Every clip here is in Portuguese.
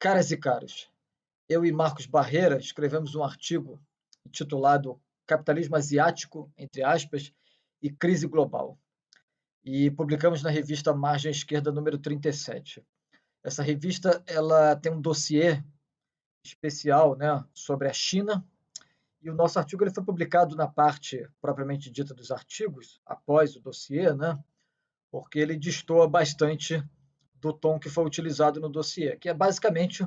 Caras e caros, eu e Marcos Barreira escrevemos um artigo intitulado Capitalismo Asiático, entre aspas, e Crise Global, e publicamos na revista Margem Esquerda número 37. Essa revista ela tem um dossiê especial, né, sobre a China, e o nosso artigo ele foi publicado na parte propriamente dita dos artigos, após o dossiê, né, porque ele destoa bastante do tom que foi utilizado no dossiê, que é basicamente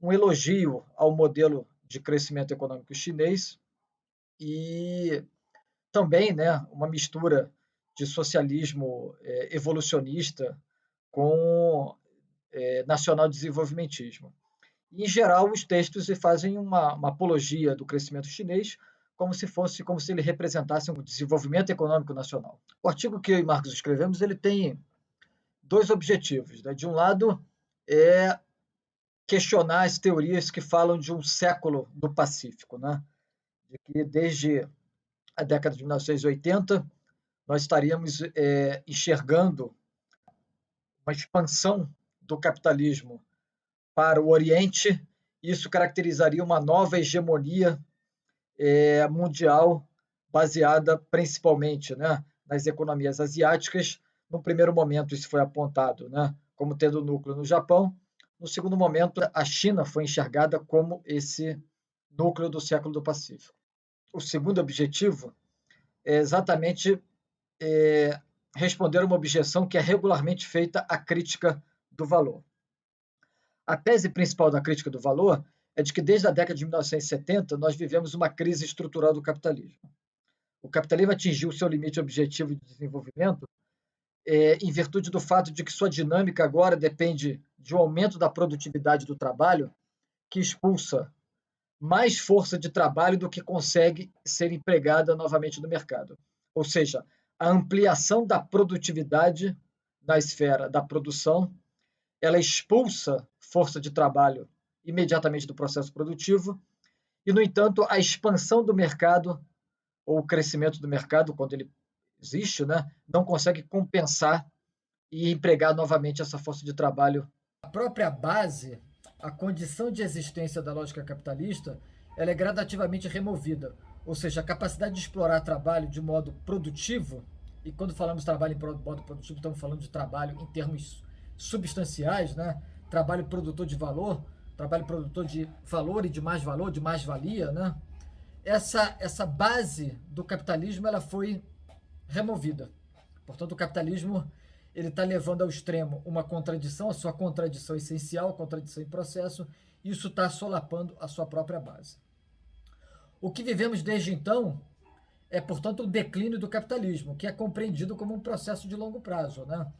um elogio ao modelo de crescimento econômico chinês e também, né, uma mistura de socialismo evolucionista com nacional desenvolvimentismo. E, em geral, os textos fazem uma apologia do crescimento chinês como se ele representasse um desenvolvimento econômico nacional. O artigo que eu e Marcos escrevemos ele tem dois objetivos. Né? De um lado, é questionar as teorias que falam de um século do Pacífico, né? De que desde a década de 1980 nós estaríamos enxergando uma expansão do capitalismo para o Oriente. Isso caracterizaria uma nova hegemonia mundial baseada principalmente, né, nas economias asiáticas. No primeiro momento, isso foi apontado, né, como tendo núcleo no Japão. No segundo momento, a China foi enxergada como esse núcleo do século do Pacífico. O segundo objetivo é exatamente responder uma objeção que é regularmente feita à crítica do valor. A tese principal da crítica do valor é de que desde a década de 1970 nós vivemos uma crise estrutural do capitalismo. O capitalismo atingiu seu limite objetivo de desenvolvimento em virtude do fato de que sua dinâmica agora depende de um aumento da produtividade do trabalho que expulsa mais força de trabalho do que consegue ser empregada novamente no mercado. Ou seja, a ampliação da produtividade na esfera da produção, ela expulsa força de trabalho imediatamente do processo produtivo e, no entanto, a expansão do mercado ou o crescimento do mercado, quando ele existe, né, não consegue compensar e empregar novamente essa força de trabalho. A própria base, a condição de existência da lógica capitalista, ela é gradativamente removida. Ou seja, a capacidade de explorar trabalho de modo produtivo, e quando falamos de trabalho em modo produtivo, estamos falando de trabalho em termos substanciais, né? Trabalho produtor de valor, trabalho produtor de valor e de mais-valia, né? Essa base do capitalismo ela foi removida. Portanto, o capitalismo ele está levando ao extremo uma contradição, a sua contradição essencial, a contradição em processo, e isso está solapando a sua própria base. O que vivemos desde então é, portanto, o declínio do capitalismo, que é compreendido como um processo de longo prazo, né?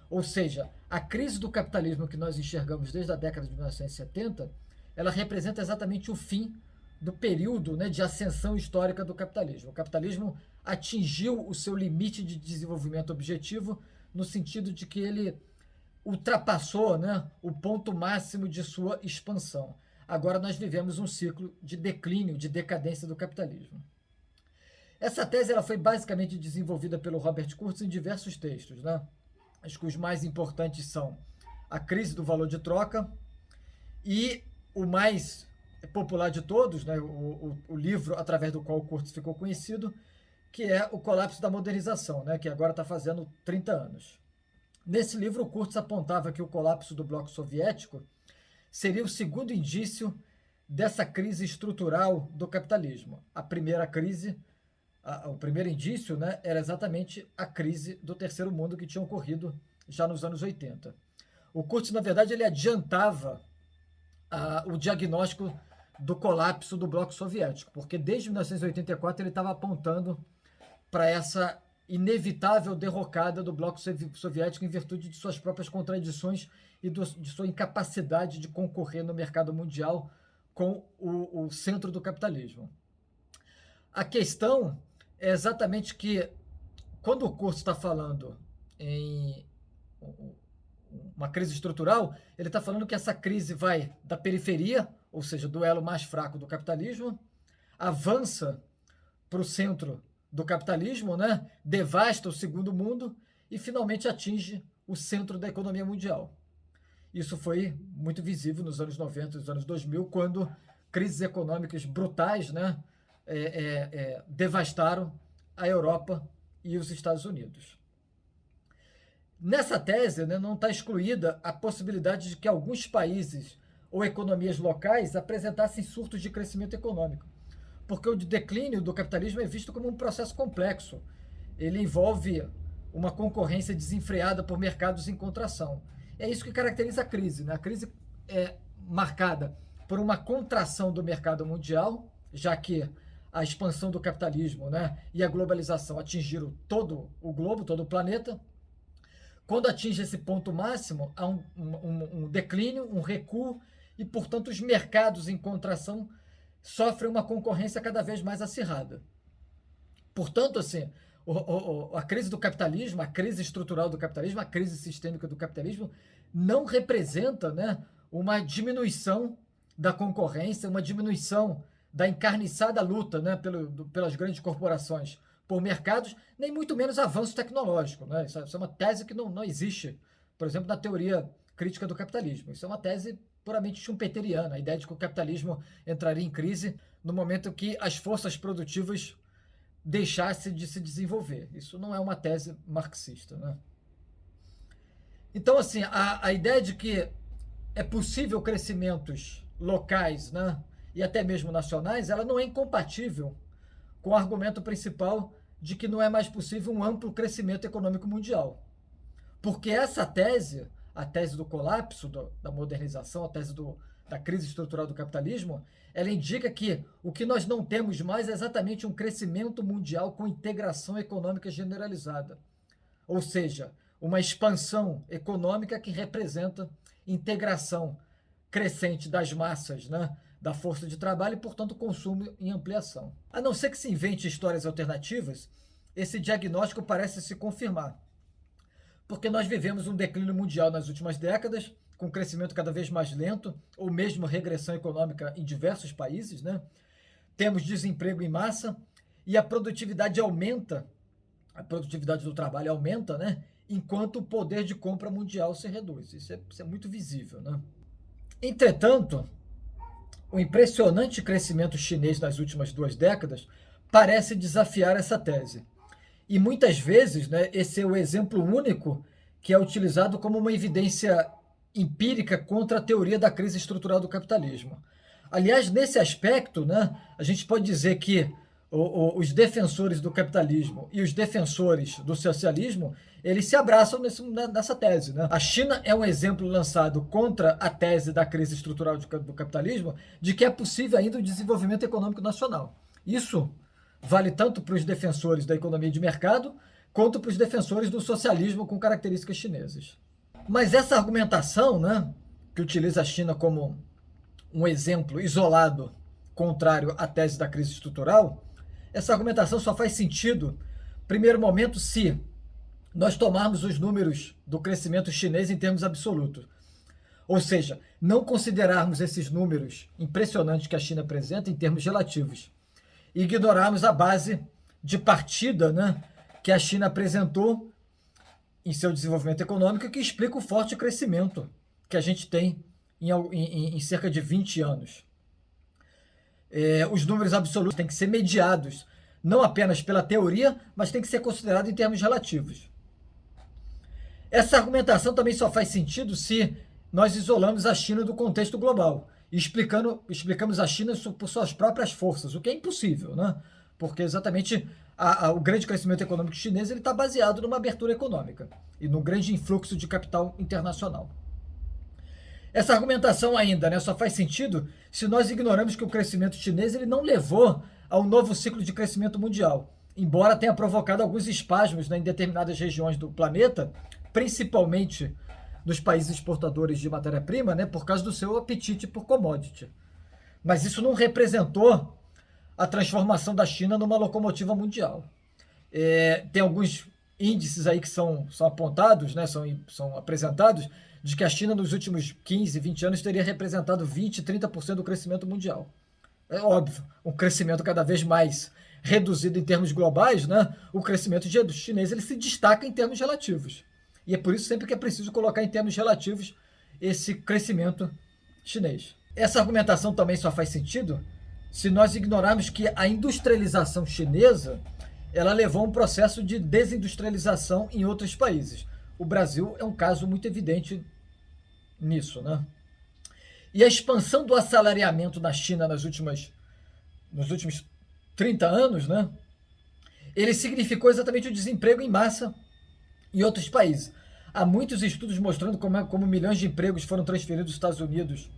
Ou seja, a crise do capitalismo que nós enxergamos desde a década de 1970, ela representa exatamente o fim do período, né, de ascensão histórica do capitalismo. O capitalismo atingiu o seu limite de desenvolvimento objetivo no sentido de que ele ultrapassou, né, o ponto máximo de sua expansão. Agora nós vivemos um ciclo de declínio, de decadência do capitalismo. Essa tese ela foi basicamente desenvolvida pelo Robert Kurz em diversos textos, né? Acho que os mais importantes são A Crise do Valor de Troca e o mais popular de todos, né? O livro através do qual o Kurz ficou conhecido, que é O Colapso da Modernização, né? Que agora está fazendo 30 anos. Nesse livro, o Kurz apontava que o colapso do bloco soviético seria o segundo indício dessa crise estrutural do capitalismo. A primeira crise, o primeiro indício, né, era exatamente a crise do terceiro mundo que tinha ocorrido já nos anos 80. O Kurz, na verdade, ele adiantava o diagnóstico do colapso do bloco soviético, porque desde 1984 ele estava apontando para essa inevitável derrocada do bloco soviético em virtude de suas próprias contradições e de sua incapacidade de concorrer no mercado mundial com o centro do capitalismo. A questão é exatamente que, quando o Kurz está falando em uma crise estrutural, ele está falando que essa crise vai da periferia, ou seja, do elo mais fraco do capitalismo, avança para o centro do capitalismo, né? Devasta o segundo mundo e finalmente atinge o centro da economia mundial. Isso foi muito visível nos anos 90, nos anos 2000, quando crises econômicas brutais, né, devastaram a Europa e os Estados Unidos. Nessa tese, né, não está excluída a possibilidade de que alguns países ou economias locais apresentassem surtos de crescimento econômico, porque o declínio do capitalismo é visto como um processo complexo. Ele envolve uma concorrência desenfreada por mercados em contração. É isso que caracteriza a crise, né? A crise é marcada por uma contração do mercado mundial, já que a expansão do capitalismo, né, e a globalização atingiram todo o globo, todo o planeta. Quando atinge esse ponto máximo, há um declínio, um recuo, e, portanto, os mercados em contração sofrem uma concorrência cada vez mais acirrada. Portanto, assim, a crise do capitalismo, a crise estrutural do capitalismo, a crise sistêmica do capitalismo não representa, né, uma diminuição da concorrência, uma diminuição da encarniçada luta, né, pelas grandes corporações por mercados, nem muito menos avanço tecnológico, né? Isso é uma tese que não existe, por exemplo, na teoria crítica do capitalismo. Isso é uma tese puramente schumpeteriana, a ideia de que o capitalismo entraria em crise no momento que as forças produtivas deixassem de se desenvolver. Isso não é uma tese marxista, né? Então, assim, a ideia de que é possível crescimentos locais, né, e até mesmo nacionais, ela não é incompatível com o argumento principal de que não é mais possível um amplo crescimento econômico mundial. Porque essa tese, a tese do colapso, da modernização, a tese da crise estrutural do capitalismo, ela indica que o que nós não temos mais é exatamente um crescimento mundial com integração econômica generalizada. Ou seja, uma expansão econômica que representa integração crescente das massas, né, da força de trabalho e, portanto, consumo em ampliação. A não ser que se invente histórias alternativas, esse diagnóstico parece se confirmar, porque nós vivemos um declínio mundial nas últimas décadas, com crescimento cada vez mais lento, ou mesmo regressão econômica em diversos países, né? Temos desemprego em massa e a produtividade aumenta, a produtividade do trabalho aumenta, né, enquanto o poder de compra mundial se reduz. Isso é muito visível, né? Entretanto, o impressionante crescimento chinês nas últimas 2 décadas parece desafiar essa tese. E muitas vezes, né, esse é o exemplo único que é utilizado como uma evidência empírica contra a teoria da crise estrutural do capitalismo. Aliás, nesse aspecto, né, a gente pode dizer que os defensores do capitalismo e os defensores do socialismo, eles se abraçam nessa tese, né? A China é um exemplo lançado contra a tese da crise estrutural do capitalismo, de que é possível ainda o desenvolvimento econômico nacional. Isso vale tanto para os defensores da economia de mercado, quanto para os defensores do socialismo com características chinesas. Mas essa argumentação, né, que utiliza a China como um exemplo isolado contrário à tese da crise estrutural, essa argumentação só faz sentido, primeiro momento, se nós tomarmos os números do crescimento chinês em termos absolutos. Ou seja, não considerarmos esses números impressionantes que a China apresenta em termos relativos. E ignorarmos a base de partida, né, que a China apresentou em seu desenvolvimento econômico, que explica o forte crescimento que a gente tem em cerca de 20 anos. Os números absolutos têm que ser mediados, não apenas pela teoria, mas tem que ser considerado em termos relativos. Essa argumentação também só faz sentido se nós isolamos a China do contexto global e explicamos a China por suas próprias forças, o que é impossível, né? Porque exatamente o grande crescimento econômico chinês está baseado numa abertura econômica e no grande influxo de capital internacional. Essa argumentação ainda, né, só faz sentido se nós ignoramos que o crescimento chinês ele não levou ao novo ciclo de crescimento mundial, embora tenha provocado alguns espasmos, né, em determinadas regiões do planeta, principalmente nos países exportadores de matéria-prima, né, por causa do seu apetite por commodity. Mas isso não representou a transformação da China numa locomotiva mundial. Tem alguns índices aí que são apontados, né, são apresentados, de que a China nos últimos 15, 20 anos teria representado 20, 30% do crescimento mundial. É óbvio, um crescimento cada vez mais reduzido em termos globais, né? O crescimento chinês ele se destaca em termos relativos. E é por isso sempre que é preciso colocar em termos relativos esse crescimento chinês. Essa argumentação também só faz sentido se nós ignorarmos que a industrialização chinesa ela levou a um processo de desindustrialização em outros países. O Brasil é um caso muito evidente nisso, né? E a expansão do assalariamento na China nos últimos 30 anos, né? Ele significou exatamente o desemprego em massa em outros países. Há muitos estudos mostrando como milhões de empregos foram transferidos dos Estados Unidos,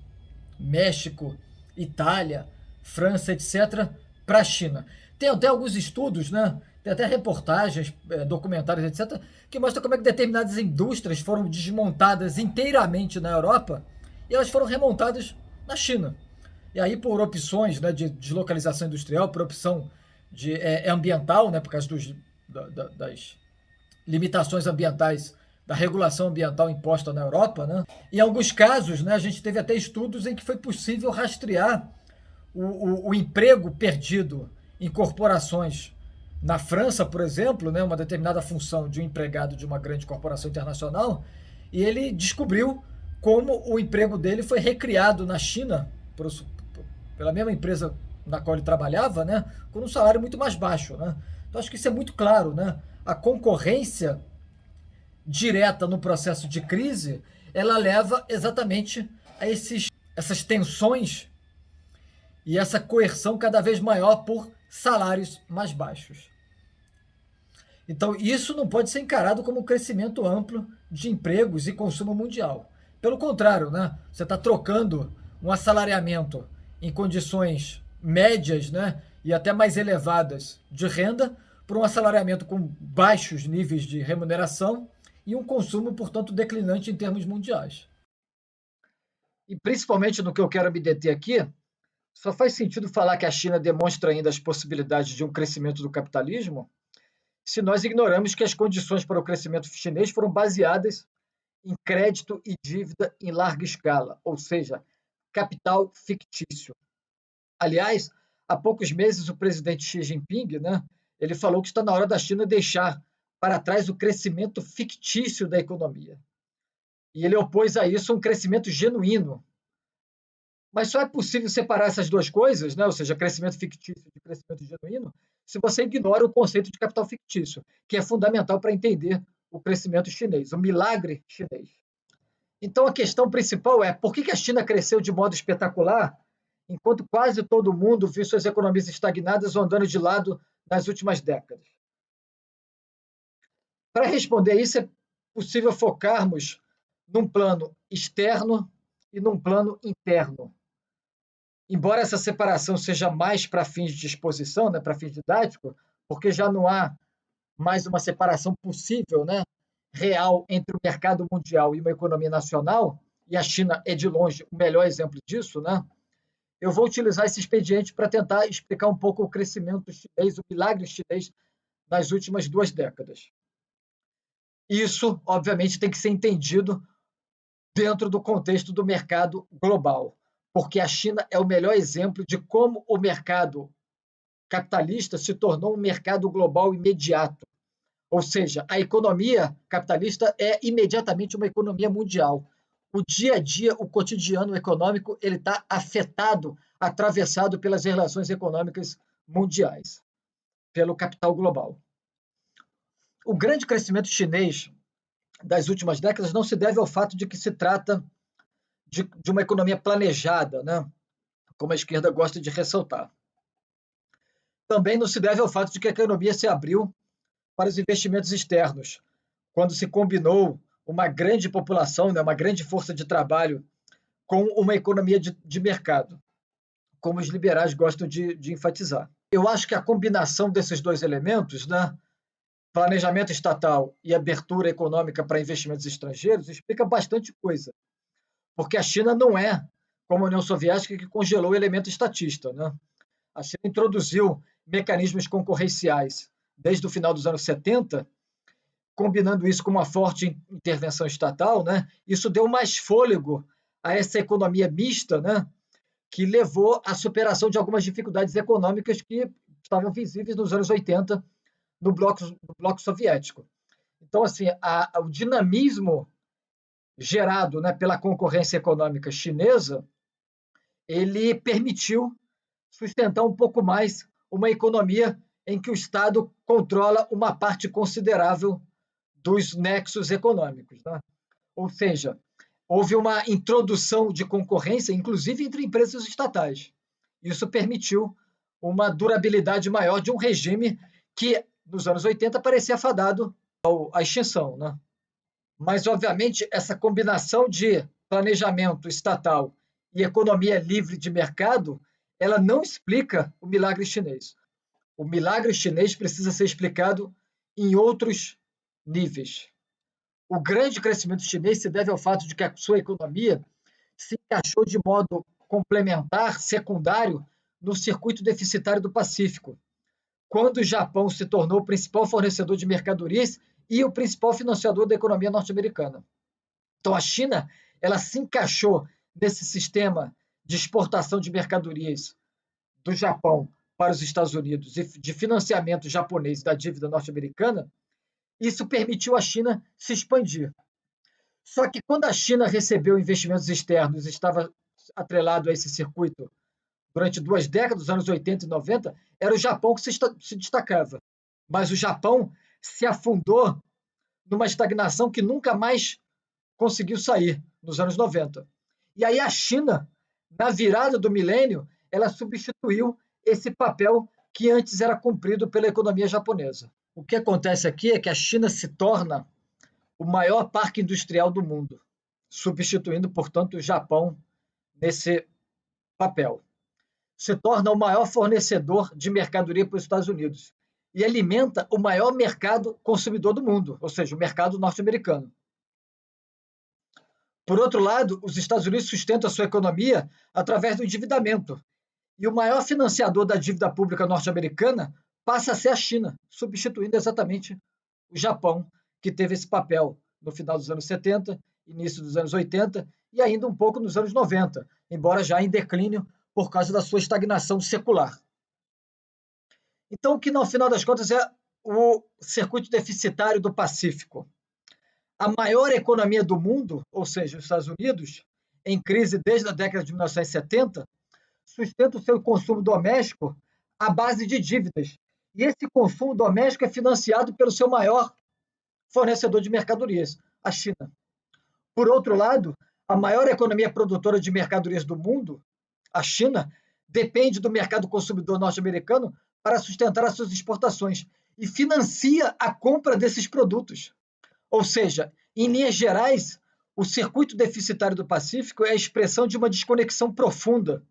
México, Itália, França, etc., para a China. Tem até alguns estudos, né? Tem até reportagens, documentários, etc., que mostram como é que determinadas indústrias foram desmontadas inteiramente na Europa e elas foram remontadas na China. E aí, por opções, né, de deslocalização industrial, por opção ambiental, né, por causa das limitações ambientais, da regulação ambiental imposta na Europa, né? Em alguns casos, né, a gente teve até estudos em que foi possível rastrear o emprego perdido em corporações na França, por exemplo, né, uma determinada função de um empregado de uma grande corporação internacional, e ele descobriu como o emprego dele foi recriado na China pela mesma empresa na qual ele trabalhava, né, com um salário muito mais baixo, né? Então acho que isso é muito claro, né? A concorrência direta no processo de crise, ela leva exatamente a essas tensões e essa coerção cada vez maior por salários mais baixos. Então, isso não pode ser encarado como um crescimento amplo de empregos e consumo mundial. Pelo contrário, né? Você está trocando um assalariamento em condições médias, né, e até mais elevadas de renda por um assalariamento com baixos níveis de remuneração e um consumo, portanto, declinante em termos mundiais. E principalmente no que eu quero me deter aqui, só faz sentido falar que a China demonstra ainda as possibilidades de um crescimento do capitalismo se nós ignoramos que as condições para o crescimento chinês foram baseadas em crédito e dívida em larga escala, ou seja, capital fictício. Aliás, há poucos meses o presidente Xi Jinping, né, ele falou que está na hora da China deixar para trás o crescimento fictício da economia. E ele opôs a isso um crescimento genuíno. Mas só é possível separar essas duas coisas, né? Ou seja, crescimento fictício de crescimento genuíno, se você ignora o conceito de capital fictício, que é fundamental para entender o crescimento chinês, o milagre chinês. Então, a questão principal é por que a China cresceu de modo espetacular, enquanto quase todo mundo viu suas economias estagnadas ou andando de lado nas últimas décadas? Para responder isso, é possível focarmos num plano externo e num plano interno. Embora essa separação seja mais para fins de exposição, né, para fins didáticos, porque já não há mais uma separação possível, né, real entre o mercado mundial e uma economia nacional, e a China é de longe o melhor exemplo disso, né? Eu vou utilizar esse expediente para tentar explicar um pouco o crescimento chinês, o milagre chinês nas últimas 2 décadas. Isso, obviamente, tem que ser entendido dentro do contexto do mercado global, porque a China é o melhor exemplo de como o mercado capitalista se tornou um mercado global imediato. Ou seja, a economia capitalista é imediatamente uma economia mundial. O dia a dia, o cotidiano econômico, ele está afetado, atravessado pelas relações econômicas mundiais, pelo capital global. O grande crescimento chinês das últimas décadas não se deve ao fato de que se trata de uma economia planejada, né? Como a esquerda gosta de ressaltar. Também não se deve ao fato de que a economia se abriu para os investimentos externos, quando se combinou uma grande população, né, uma grande força de trabalho, com uma economia de mercado, como os liberais gostam de enfatizar. Eu acho que a combinação desses dois elementos, né, planejamento estatal e abertura econômica para investimentos estrangeiros, explica bastante coisa, porque a China não é como a União Soviética que congelou o elemento estatista, né? A China introduziu mecanismos concorrenciais desde o final dos anos 70, combinando isso com uma forte intervenção estatal, né? Isso deu mais fôlego a essa economia mista, né? Que levou à superação de algumas dificuldades econômicas que estavam visíveis nos anos 80 no bloco soviético. Então, assim, o dinamismo gerado, né, pela concorrência econômica chinesa, ele permitiu sustentar um pouco mais uma economia em que o Estado controla uma parte considerável dos nexos econômicos, né? Ou seja, houve uma introdução de concorrência, inclusive entre empresas estatais. Isso permitiu uma durabilidade maior de um regime que, nos anos 80, parecia fadado à extinção, né? Mas, obviamente, essa combinação de planejamento estatal e economia livre de mercado, ela não explica o milagre chinês. O milagre chinês precisa ser explicado em outros níveis. O grande crescimento chinês se deve ao fato de que a sua economia se encaixou de modo complementar, secundário, no circuito deficitário do Pacífico, quando o Japão se tornou o principal fornecedor de mercadorias e o principal financiador da economia norte-americana. Então, a China, ela se encaixou nesse sistema de exportação de mercadorias do Japão para os Estados Unidos e de financiamento japonês da dívida norte-americana. Isso permitiu à China se expandir. Só que quando a China recebeu investimentos externos e estava atrelado a esse circuito durante 2 décadas, os anos 80 e 90, era o Japão que se destacava. Mas o Japão se afundou numa estagnação que nunca mais conseguiu sair nos anos 90. E aí a China, na virada do milênio, ela substituiu esse papel que antes era cumprido pela economia japonesa. O que acontece aqui é que a China se torna o maior parque industrial do mundo, substituindo, portanto, o Japão nesse papel. Se torna o maior fornecedor de mercadoria para os Estados Unidos e alimenta o maior mercado consumidor do mundo, ou seja, o mercado norte-americano. Por outro lado, os Estados Unidos sustentam a sua economia através do endividamento, e o maior financiador da dívida pública norte-americana passa a ser a China, substituindo exatamente o Japão, que teve esse papel no final dos anos 70, início dos anos 80 e ainda um pouco nos anos 90, embora já em declínio por causa da sua estagnação secular. Então, o que no final das contas é o circuito deficitário do Pacífico. A maior economia do mundo, ou seja, os Estados Unidos, em crise desde a década de 1970, sustenta o seu consumo doméstico à base de dívidas. E esse consumo doméstico é financiado pelo seu maior fornecedor de mercadorias, a China. Por outro lado, a maior economia produtora de mercadorias do mundo, a China, depende do mercado consumidor norte-americano para sustentar as suas exportações e financia a compra desses produtos. Ou seja, em linhas gerais, o circuito deficitário do Pacífico é a expressão de uma desconexão profunda,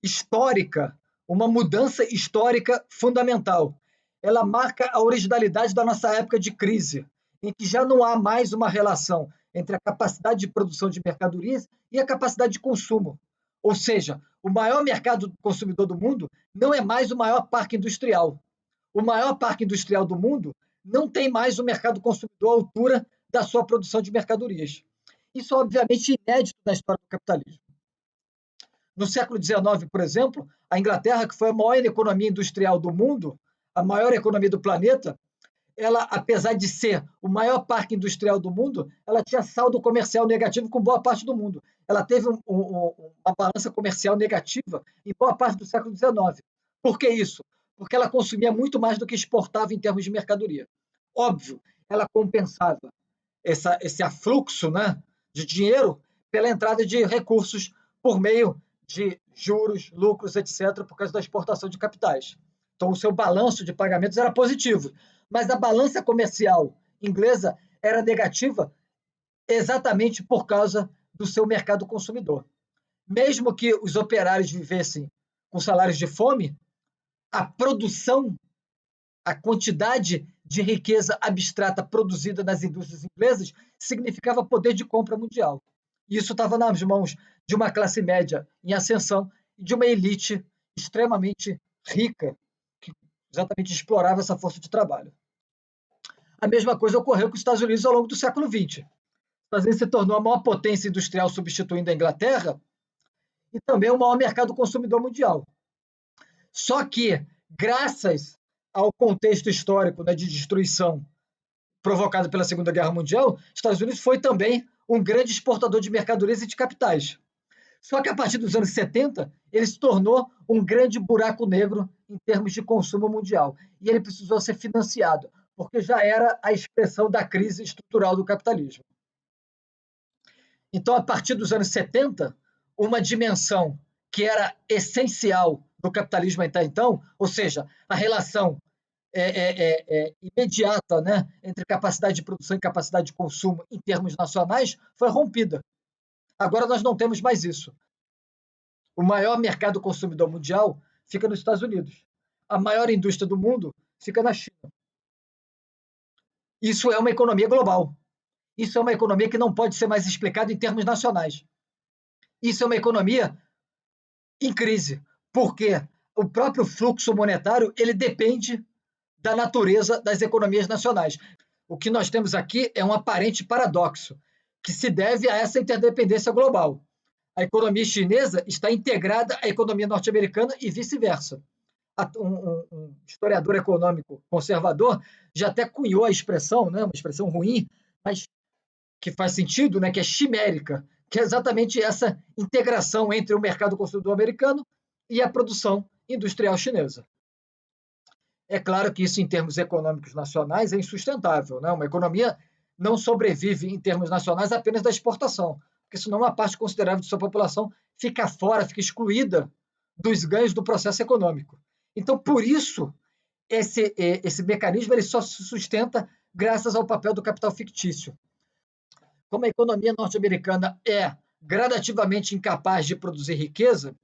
histórica, uma mudança histórica fundamental. Ela marca a originalidade da nossa época de crise, em que já não há mais uma relação entre a capacidade de produção de mercadorias e a capacidade de consumo. Ou seja, o maior mercado consumidor do mundo não é mais o maior parque industrial. O maior parque industrial do mundo não tem mais o mercado consumidor à altura da sua produção de mercadorias. Isso é obviamente inédito na história do capitalismo. No século XIX, por exemplo, a Inglaterra, que foi a maior economia industrial do mundo, a maior economia do planeta, ela, apesar de ser o maior parque industrial do mundo, ela tinha saldo comercial negativo com boa parte do mundo. Ela teve uma balança comercial negativa em boa parte do século XIX. Por que isso? Porque ela consumia muito mais do que exportava em termos de mercadoria. Óbvio, ela compensava esse afluxo, né, de dinheiro pela entrada de recursos por meio de juros, lucros, etc., por causa da exportação de capitais. Então, o seu balanço de pagamentos era positivo, mas a balança comercial inglesa era negativa exatamente por causa do seu mercado consumidor. Mesmo que os operários vivessem com salários de fome, a produção, a quantidade de riqueza abstrata produzida nas indústrias inglesas significava poder de compra mundial. E isso estava nas mãos de uma classe média em ascensão e de uma elite extremamente rica, que exatamente explorava essa força de trabalho. A mesma coisa ocorreu com os Estados Unidos ao longo do século XX. Os Estados Unidos se tornou a maior potência industrial, substituindo a Inglaterra, e também o maior mercado consumidor mundial. Só que, graças ao contexto histórico, né, de destruição provocado pela Segunda Guerra Mundial, os Estados Unidos foi também um grande exportador de mercadorias e de capitais. Só que a partir dos anos 70, ele se tornou um grande buraco negro em termos de consumo mundial. E ele precisou ser financiado, porque já era a expressão da crise estrutural do capitalismo. Então, a partir dos anos 70, uma dimensão que era essencial do capitalismo até então, ou seja, a relação imediata, né, entre capacidade de produção e capacidade de consumo em termos nacionais, foi rompida. Agora nós não temos mais isso. O maior mercado consumidor mundial fica nos Estados Unidos. A maior indústria do mundo fica na China. Isso é uma economia global. Isso é uma economia que não pode ser mais explicada em termos nacionais. Isso é uma economia em crise, porque o próprio fluxo monetário ele depende da natureza das economias nacionais. O que nós temos aqui é um aparente paradoxo, que se deve a essa interdependência global. A economia chinesa está integrada à economia norte-americana e vice-versa. Um historiador econômico conservador já até cunhou a expressão, né, uma expressão ruim, mas que faz sentido, né, que é chimérica, que é exatamente essa integração entre o mercado consumidor americano e a produção industrial chinesa. É claro que isso, em termos econômicos nacionais, é insustentável, né? Uma economia não sobrevive, em termos nacionais, apenas da exportação, porque senão uma parte considerável de sua população fica fora, fica excluída dos ganhos do processo econômico. Então, por isso, esse mecanismo ele só se sustenta graças ao papel do capital fictício. Como a economia norte-americana é gradativamente incapaz de produzir riqueza,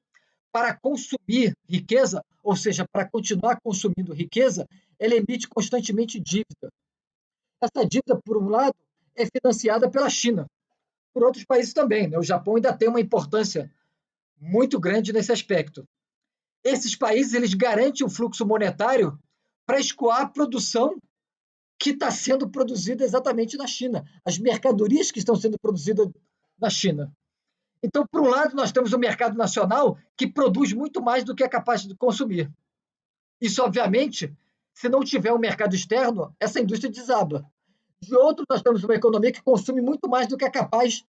para consumir riqueza, ou seja, para continuar consumindo riqueza, ela emite constantemente dívida. Essa dívida, por um lado, é financiada pela China, por outros países também, né? O Japão ainda tem uma importância muito grande nesse aspecto. Esses países eles garantem o fluxo monetário para escoar a produção que está sendo produzida exatamente na China, as mercadorias que estão sendo produzidas na China. Então, por um lado, nós temos um mercado nacional que produz muito mais do que é capaz de consumir. Isso, obviamente, se não tiver um mercado externo, essa indústria desaba. De outro, nós temos uma economia que consome muito mais do que é capaz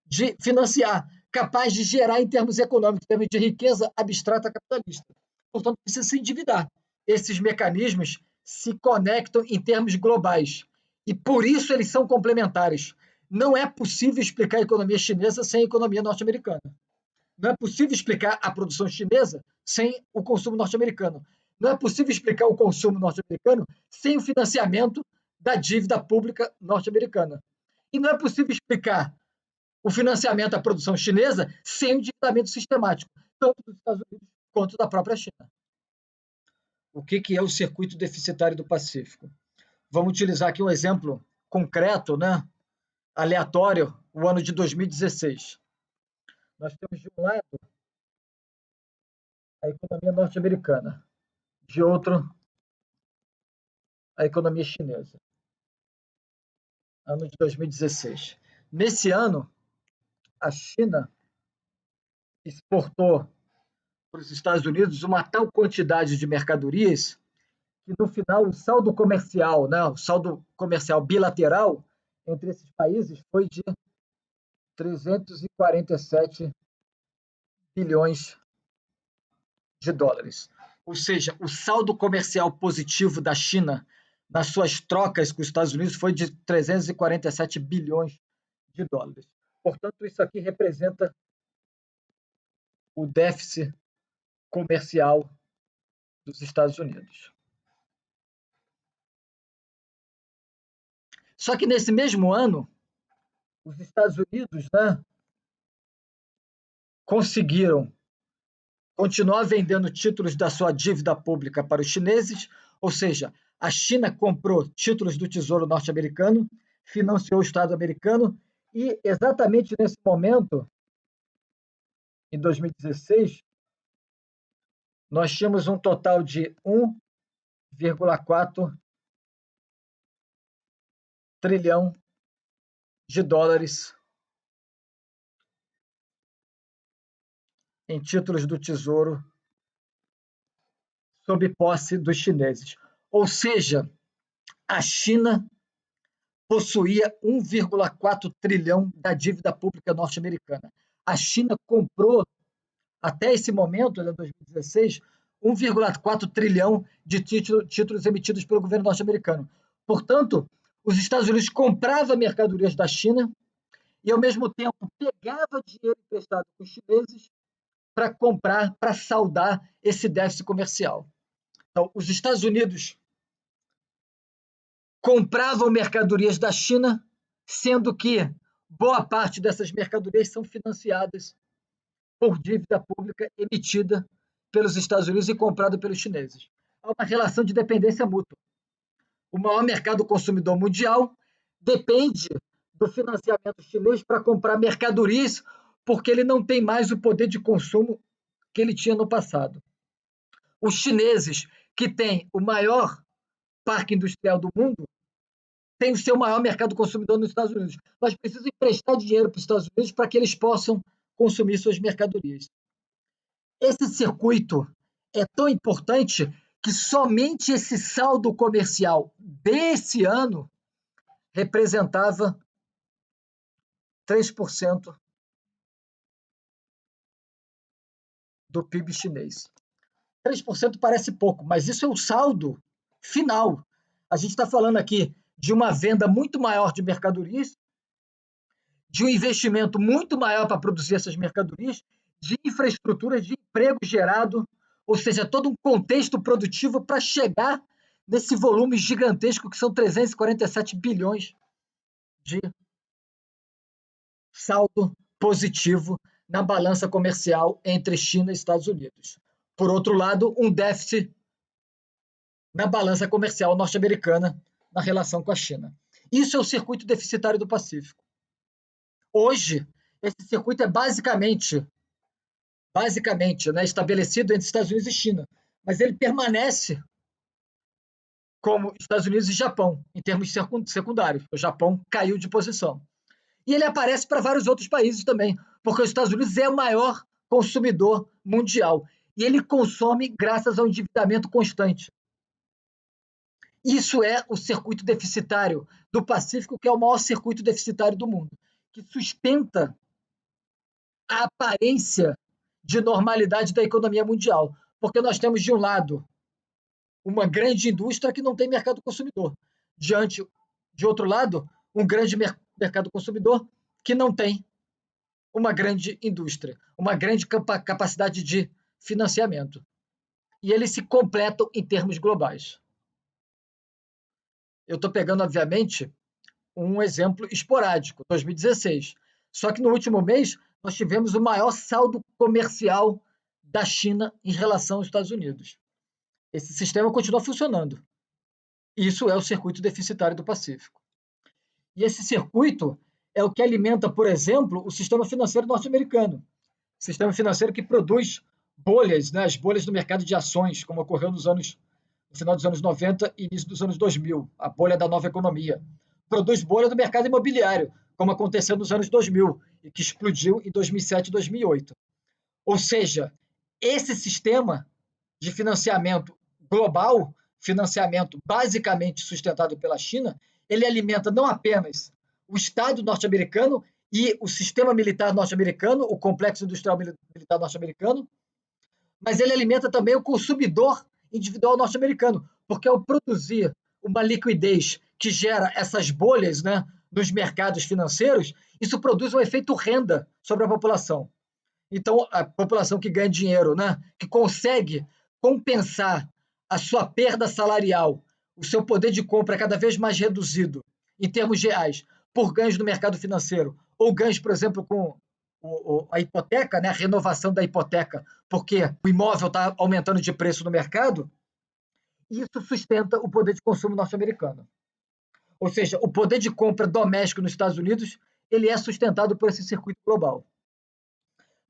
de financiar, capaz de gerar em termos econômicos, em termos de riqueza abstrata capitalista. Portanto, precisa se endividar. Esses mecanismos se conectam em termos globais. E por isso eles são complementares. Não é possível explicar a economia chinesa sem a economia norte-americana. Não é possível explicar a produção chinesa sem o consumo norte-americano. Não é possível explicar o consumo norte-americano sem o financiamento da dívida pública norte-americana. E não é possível explicar o financiamento da produção chinesa sem o endividamento sistemático, tanto dos Estados Unidos quanto da própria China. O que é o circuito deficitário do Pacífico? Vamos utilizar aqui um exemplo concreto, né? Aleatório, o ano de 2016. Nós temos, de um lado, a economia norte-americana, de outro, a economia chinesa. Ano de 2016. Nesse ano, a China exportou para os Estados Unidos uma tal quantidade de mercadorias que, no final, o saldo comercial, né, o saldo comercial bilateral entre esses países foi de 347 bilhões de dólares. Ou seja, o saldo comercial positivo da China nas suas trocas com os Estados Unidos foi de 347 bilhões de dólares. Portanto, isso aqui representa o déficit comercial dos Estados Unidos. Só que nesse mesmo ano, os Estados Unidos, né, conseguiram continuar vendendo títulos da sua dívida pública para os chineses, ou seja, a China comprou títulos do Tesouro norte-americano, financiou o Estado americano e, exatamente nesse momento, em 2016, nós tínhamos um total de 1,4 trilhão de dólares em títulos do Tesouro sob posse dos chineses. Ou seja, a China possuía 1,4 trilhão da dívida pública norte-americana. A China comprou, até esse momento, em 2016, 1,4 trilhão de títulos emitidos pelo governo norte-americano. Portanto, os Estados Unidos compravam mercadorias da China e, ao mesmo tempo, pegava dinheiro emprestado com os chineses para comprar, para saldar esse déficit comercial. Então, os Estados Unidos compravam mercadorias da China, sendo que boa parte dessas mercadorias são financiadas por dívida pública emitida pelos Estados Unidos e comprada pelos chineses. Há uma relação de dependência mútua. O maior mercado consumidor mundial depende do financiamento chinês para comprar mercadorias, porque ele não tem mais o poder de consumo que ele tinha no passado. Os chineses, que têm o maior parque industrial do mundo, têm o seu maior mercado consumidor nos Estados Unidos. Nós precisamos emprestar dinheiro para os Estados Unidos para que eles possam consumir suas mercadorias. Esse circuito é tão importante que somente esse saldo comercial desse ano representava 3% do PIB chinês. 3% parece pouco, mas isso é o saldo final. A gente está falando aqui de uma venda muito maior de mercadorias, de um investimento muito maior para produzir essas mercadorias, de infraestrutura, de emprego gerado, ou seja, todo um contexto produtivo para chegar nesse volume gigantesco que são 347 bilhões de saldo positivo na balança comercial entre China e Estados Unidos. Por outro lado, um déficit na balança comercial norte-americana na relação com a China. Isso é o circuito deficitário do Pacífico. Hoje, esse circuito é basicamente estabelecido entre Estados Unidos e China, mas ele permanece como Estados Unidos e Japão, em termos secundários. O Japão caiu de posição. E ele aparece para vários outros países também, porque os Estados Unidos é o maior consumidor mundial. E ele consome graças ao endividamento constante. Isso é o circuito deficitário do Pacífico, que é o maior circuito deficitário do mundo, que sustenta a aparência de normalidade da economia mundial. Porque nós temos, de um lado, uma grande indústria que não tem mercado consumidor. De outro lado, um grande mercado consumidor que não tem uma grande indústria, uma grande capacidade de financiamento. E eles se completam em termos globais. Eu estou pegando, obviamente, um exemplo esporádico, 2016. Só que no último mês, nós tivemos o maior saldo comercial da China em relação aos Estados Unidos. Esse sistema continua funcionando. Isso é o circuito deficitário do Pacífico. E esse circuito é o que alimenta, por exemplo, o sistema financeiro norte-americano. Sistema financeiro que produz bolhas, né, as bolhas do mercado de ações, como ocorreu no final dos anos 90 e início dos anos 2000, a bolha da nova economia. Produz bolha do mercado imobiliário, como aconteceu nos anos 2000, e que explodiu em 2007 e 2008. Ou seja, esse sistema de financiamento global, financiamento basicamente sustentado pela China, ele alimenta não apenas o Estado norte-americano e o sistema militar norte-americano, o complexo industrial militar norte-americano, mas ele alimenta também o consumidor individual norte-americano, porque ao produzir uma liquidez que gera essas bolhas, né, nos mercados financeiros, isso produz um efeito renda sobre a população. Então, a população que ganha dinheiro, né, que consegue compensar a sua perda salarial, o seu poder de compra é cada vez mais reduzido, em termos reais, por ganhos no mercado financeiro, ou ganhos, por exemplo, com a hipoteca, né, a renovação da hipoteca, porque o imóvel está aumentando de preço no mercado, isso sustenta o poder de consumo norte-americano. Ou seja, o poder de compra doméstico nos Estados Unidos, ele é sustentado por esse circuito global.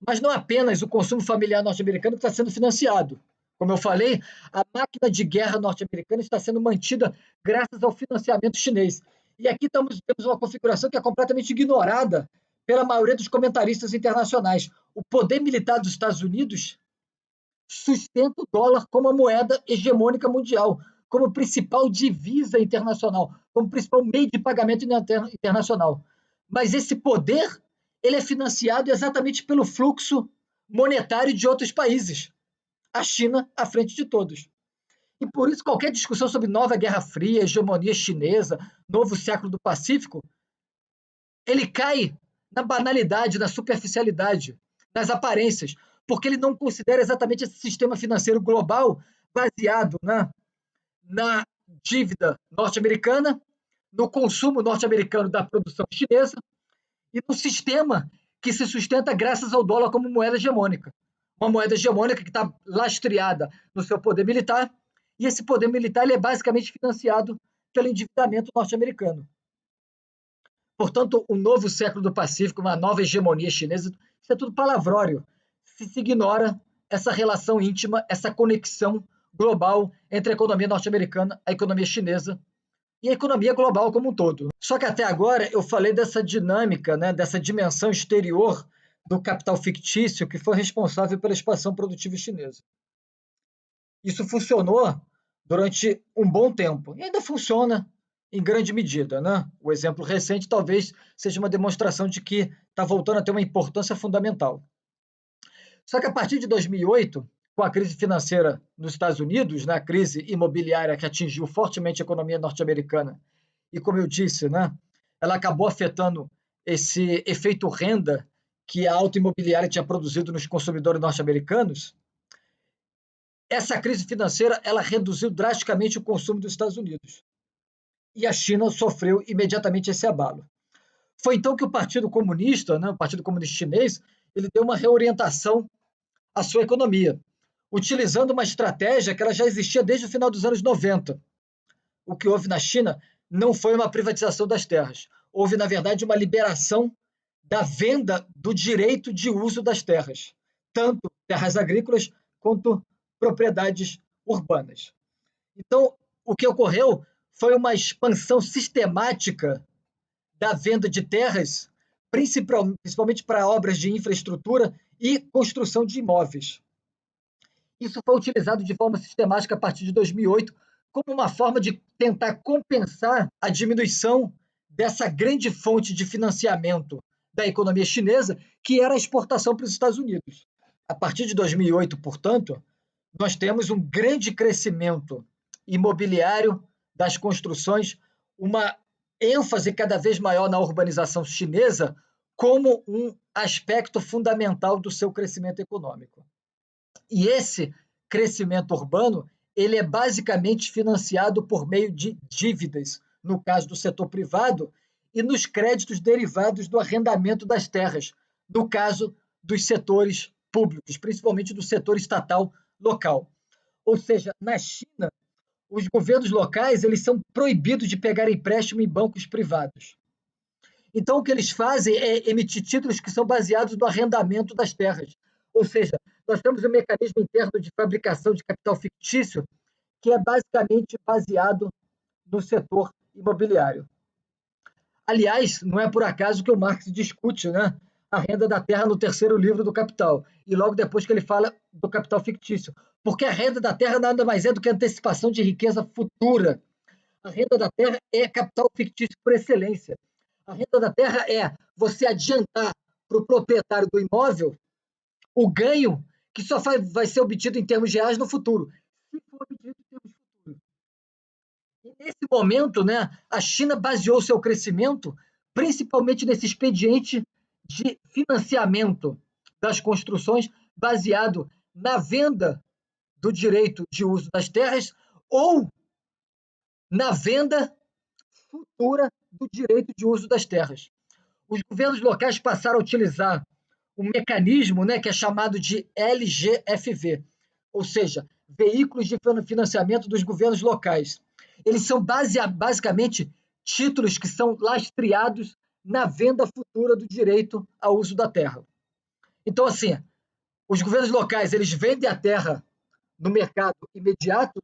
Mas não apenas o consumo familiar norte-americano que está sendo financiado. Como eu falei, a máquina de guerra norte-americana está sendo mantida graças ao financiamento chinês. E aqui temos uma configuração que é completamente ignorada pela maioria dos comentaristas internacionais. O poder militar dos Estados Unidos sustenta o dólar como a moeda hegemônica mundial, como principal divisa internacional, como principal meio de pagamento internacional. Mas esse poder ele é financiado exatamente pelo fluxo monetário de outros países. A China à frente de todos. E por isso qualquer discussão sobre nova Guerra Fria, hegemonia chinesa, novo século do Pacífico, ele cai na banalidade, na superficialidade, nas aparências, porque ele não considera exatamente esse sistema financeiro global baseado na dívida norte-americana, no consumo norte-americano da produção chinesa e no sistema que se sustenta graças ao dólar como moeda hegemônica. Uma moeda hegemônica que está lastreada no seu poder militar, e esse poder militar ele é basicamente financiado pelo endividamento norte-americano. Portanto, um novo século do Pacífico, uma nova hegemonia chinesa, isso é tudo palavrório. Se ignora essa relação íntima, essa conexão global entre a economia norte-americana, a economia chinesa e a economia global como um todo. Só que até agora eu falei dessa dinâmica, dessa dimensão exterior do capital fictício que foi responsável pela expansão produtiva chinesa. Isso funcionou durante um bom tempo e ainda funciona em grande medida. O exemplo recente talvez seja uma demonstração de que está voltando a ter uma importância fundamental. Só que a partir de 2008, com a crise financeira nos Estados Unidos, a crise imobiliária que atingiu fortemente a economia norte-americana, e como eu disse, ela acabou afetando esse efeito renda que a alta imobiliária tinha produzido nos consumidores norte-americanos. Essa crise financeira ela reduziu drasticamente o consumo dos Estados Unidos. E a China sofreu imediatamente esse abalo. Foi então que o Partido Comunista, o Partido Comunista Chinês, ele deu uma reorientação à sua economia, utilizando uma estratégia que ela já existia desde o final dos anos 90. O que houve na China não foi uma privatização das terras. Houve, na verdade, uma liberação da venda do direito de uso das terras, tanto terras agrícolas quanto propriedades urbanas. Então, o que ocorreu foi uma expansão sistemática da venda de terras, principalmente para obras de infraestrutura e construção de imóveis. Isso foi utilizado de forma sistemática a partir de 2008 como uma forma de tentar compensar a diminuição dessa grande fonte de financiamento da economia chinesa, que era a exportação para os Estados Unidos. A partir de 2008, portanto, nós temos um grande crescimento imobiliário das construções, uma ênfase cada vez maior na urbanização chinesa como um aspecto fundamental do seu crescimento econômico. E esse crescimento urbano, ele é basicamente financiado por meio de dívidas, no caso do setor privado, e nos créditos derivados do arrendamento das terras, no caso dos setores públicos, principalmente do setor estatal local. Ou seja, na China, os governos locais eles são proibidos de pegar empréstimo em bancos privados. Então, o que eles fazem é emitir títulos que são baseados no arrendamento das terras. Ou seja, nós temos um mecanismo interno de fabricação de capital fictício que é basicamente baseado no setor imobiliário. Aliás, não é por acaso que o Marx discute a renda da terra no terceiro livro do Capital, e logo depois que ele fala do capital fictício. Porque a renda da terra nada mais é do que antecipação de riqueza futura. A renda da terra é capital fictício por excelência. A renda da terra é você adiantar para o proprietário do imóvel o ganho que só vai ser obtido em termos reais no futuro. Se for obtido em termos futuros. E nesse momento, a China baseou seu crescimento principalmente nesse expediente de financiamento das construções baseado na venda do direito de uso das terras ou na venda futura do direito de uso das terras. Os governos locais passaram a utilizar um mecanismo que é chamado de LGFV, ou seja, Veículos de Financiamento dos Governos Locais. Eles são basicamente títulos que são lastreados na venda futura do direito ao uso da terra. Então, assim, os governos locais eles vendem a terra no mercado imediato,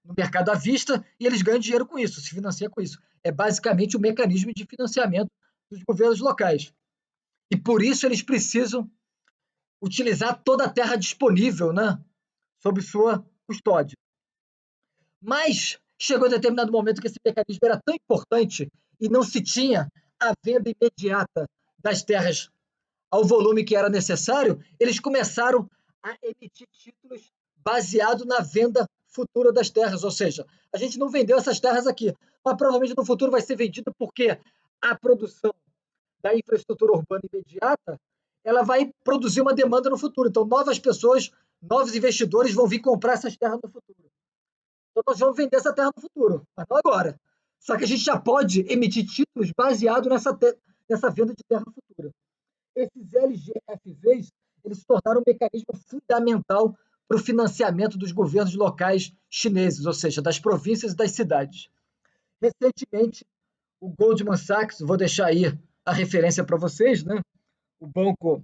no mercado à vista, e eles ganham dinheiro com isso, se financiam com isso. É basicamente o mecanismo de financiamento dos governos locais. E por isso eles precisam utilizar toda a terra disponível sob sua custódia. Mas chegou a determinado momento que esse mecanismo era tão importante e não se tinha a venda imediata das terras ao volume que era necessário, eles começaram a emitir títulos baseado na venda futura das terras, ou seja, a gente não vendeu essas terras aqui, mas provavelmente no futuro vai ser vendido porque a produção da infraestrutura urbana imediata, ela vai produzir uma demanda no futuro. Então, novas pessoas, novos investidores vão vir comprar essas terras no futuro. Então, nós vamos vender essa terra no futuro, mas não agora. Só que a gente já pode emitir títulos baseados nessa venda de terra futura. Esses LGFVs, eles se tornaram um mecanismo fundamental para o financiamento dos governos locais chineses, ou seja, das províncias e das cidades. Recentemente, o Goldman Sachs, vou deixar aí a referência para vocês, né? O banco,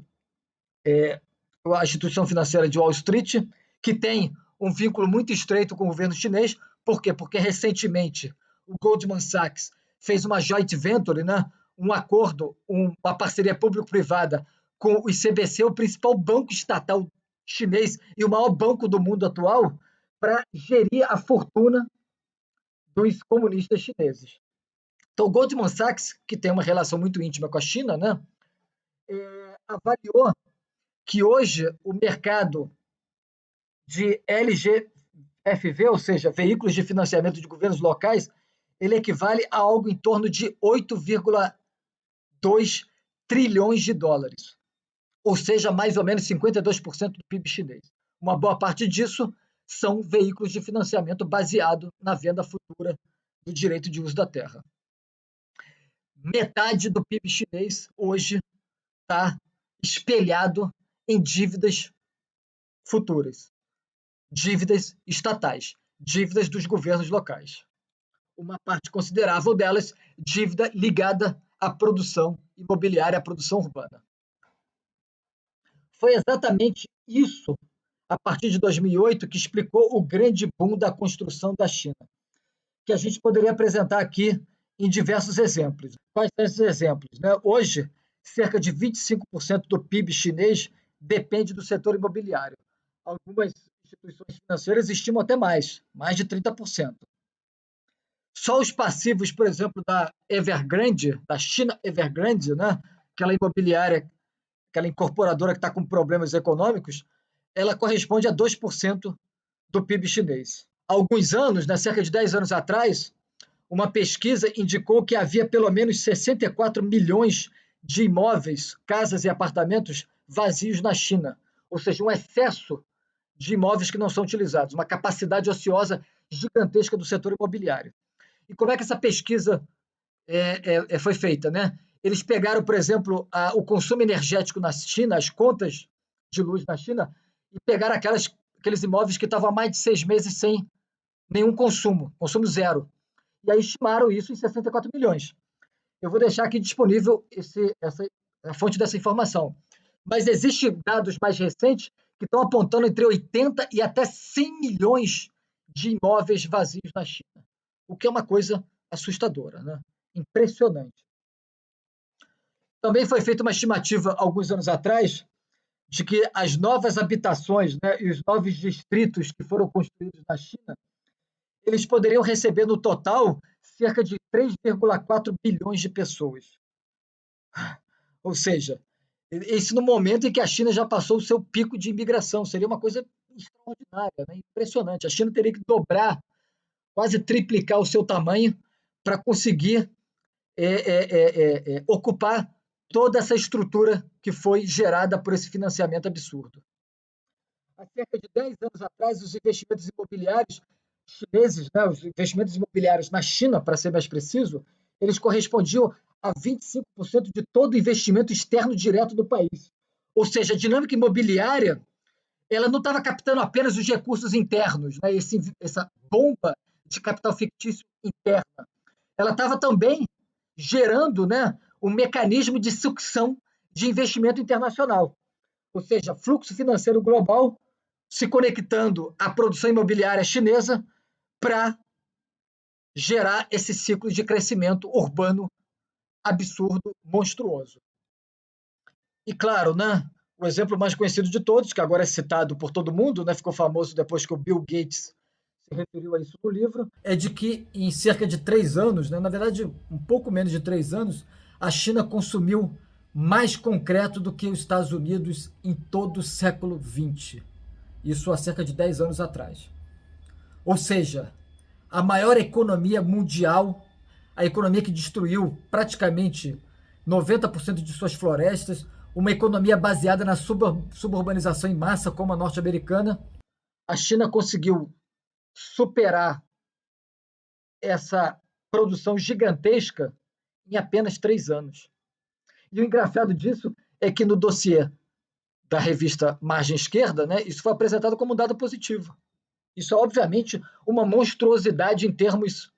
a instituição financeira de Wall Street, que tem um vínculo muito estreito com o governo chinês. Por quê? Porque recentemente o Goldman Sachs fez uma joint venture, né? Um acordo, uma parceria público-privada com o ICBC, o principal banco estatal chinês e o maior banco do mundo atual, para gerir a fortuna dos comunistas chineses. Então, o Goldman Sachs, que tem uma relação muito íntima com a China, né, avaliou que hoje o mercado de LGFV, ou seja, veículos de financiamento de governos locais, ele equivale a algo em torno de 8,2 trilhões de dólares, ou seja, mais ou menos 52% do PIB chinês. Uma boa parte disso são veículos de financiamento baseado na venda futura do direito de uso da terra. Metade do PIB chinês hoje está espelhado em dívidas futuras, dívidas estatais, dívidas dos governos locais. Uma parte considerável delas, dívida ligada à produção imobiliária, à produção urbana. Foi exatamente isso, a partir de 2008, que explicou o grande boom da construção da China, que a gente poderia apresentar aqui em diversos exemplos. Quais são esses exemplos? Hoje, cerca de 25% do PIB chinês depende do setor imobiliário. Algumas instituições financeiras estimam até mais de 30%. Só os passivos, por exemplo, da Evergrande, da China Evergrande, né? Aquela imobiliária, aquela incorporadora que está com problemas econômicos, ela corresponde a 2% do PIB chinês. Há alguns anos, cerca de 10 anos atrás, uma pesquisa indicou que havia pelo menos 64 milhões de imóveis, casas e apartamentos vazios na China, ou seja, um excesso de imóveis que não são utilizados, uma capacidade ociosa gigantesca do setor imobiliário. E como é que essa pesquisa foi feita, né? Eles pegaram, por exemplo, o consumo energético na China, as contas de luz na China, e pegaram aqueles imóveis que estavam há mais de 6 meses sem nenhum consumo zero. E aí estimaram isso em 64 milhões. Eu vou deixar aqui disponível a fonte dessa informação. Mas existem dados mais recentes que estão apontando entre 80 e até 100 milhões de imóveis vazios na China, o que é uma coisa assustadora, né? Impressionante. Também foi feita uma estimativa, alguns anos atrás, de que as novas habitações, né, e os novos distritos que foram construídos na China, eles poderiam receber, no total, cerca de 3,4 bilhões de pessoas. Ou seja, isso no momento em que a China já passou o seu pico de imigração. Seria uma coisa extraordinária, né? Impressionante. A China teria que dobrar, quase triplicar o seu tamanho para conseguir ocupar toda essa estrutura que foi gerada por esse financiamento absurdo. Há cerca de 10 anos atrás, os investimentos imobiliários chineses, né, os investimentos imobiliários na China, para ser mais preciso, eles correspondiam a 25% de todo o investimento externo direto do país. Ou seja, a dinâmica imobiliária, ela não estava captando apenas os recursos internos, né, essa bomba de capital fictício interna. Ela estava também gerando, né, um mecanismo de sucção de investimento internacional. Ou seja, fluxo financeiro global se conectando à produção imobiliária chinesa para gerar esse ciclo de crescimento urbano absurdo, monstruoso. E claro, né, o exemplo mais conhecido de todos, que agora é citado por todo mundo, né, ficou famoso depois que o Bill Gates se referiu a isso no livro, é de que em cerca de 3 anos, né, na verdade um pouco menos de 3 anos, a China consumiu mais concreto do que os Estados Unidos em todo o século XX. Isso há cerca de 10 anos atrás. Ou seja, a maior economia mundial, a economia que destruiu praticamente 90% de suas florestas, uma economia baseada na suburbanização em massa, como a norte-americana, a China conseguiu superar essa produção gigantesca em apenas 3 anos. E o engraçado disso é que no dossiê da revista Margem Esquerda, né, isso foi apresentado como um dado positivo. Isso é, obviamente, uma monstruosidade em termos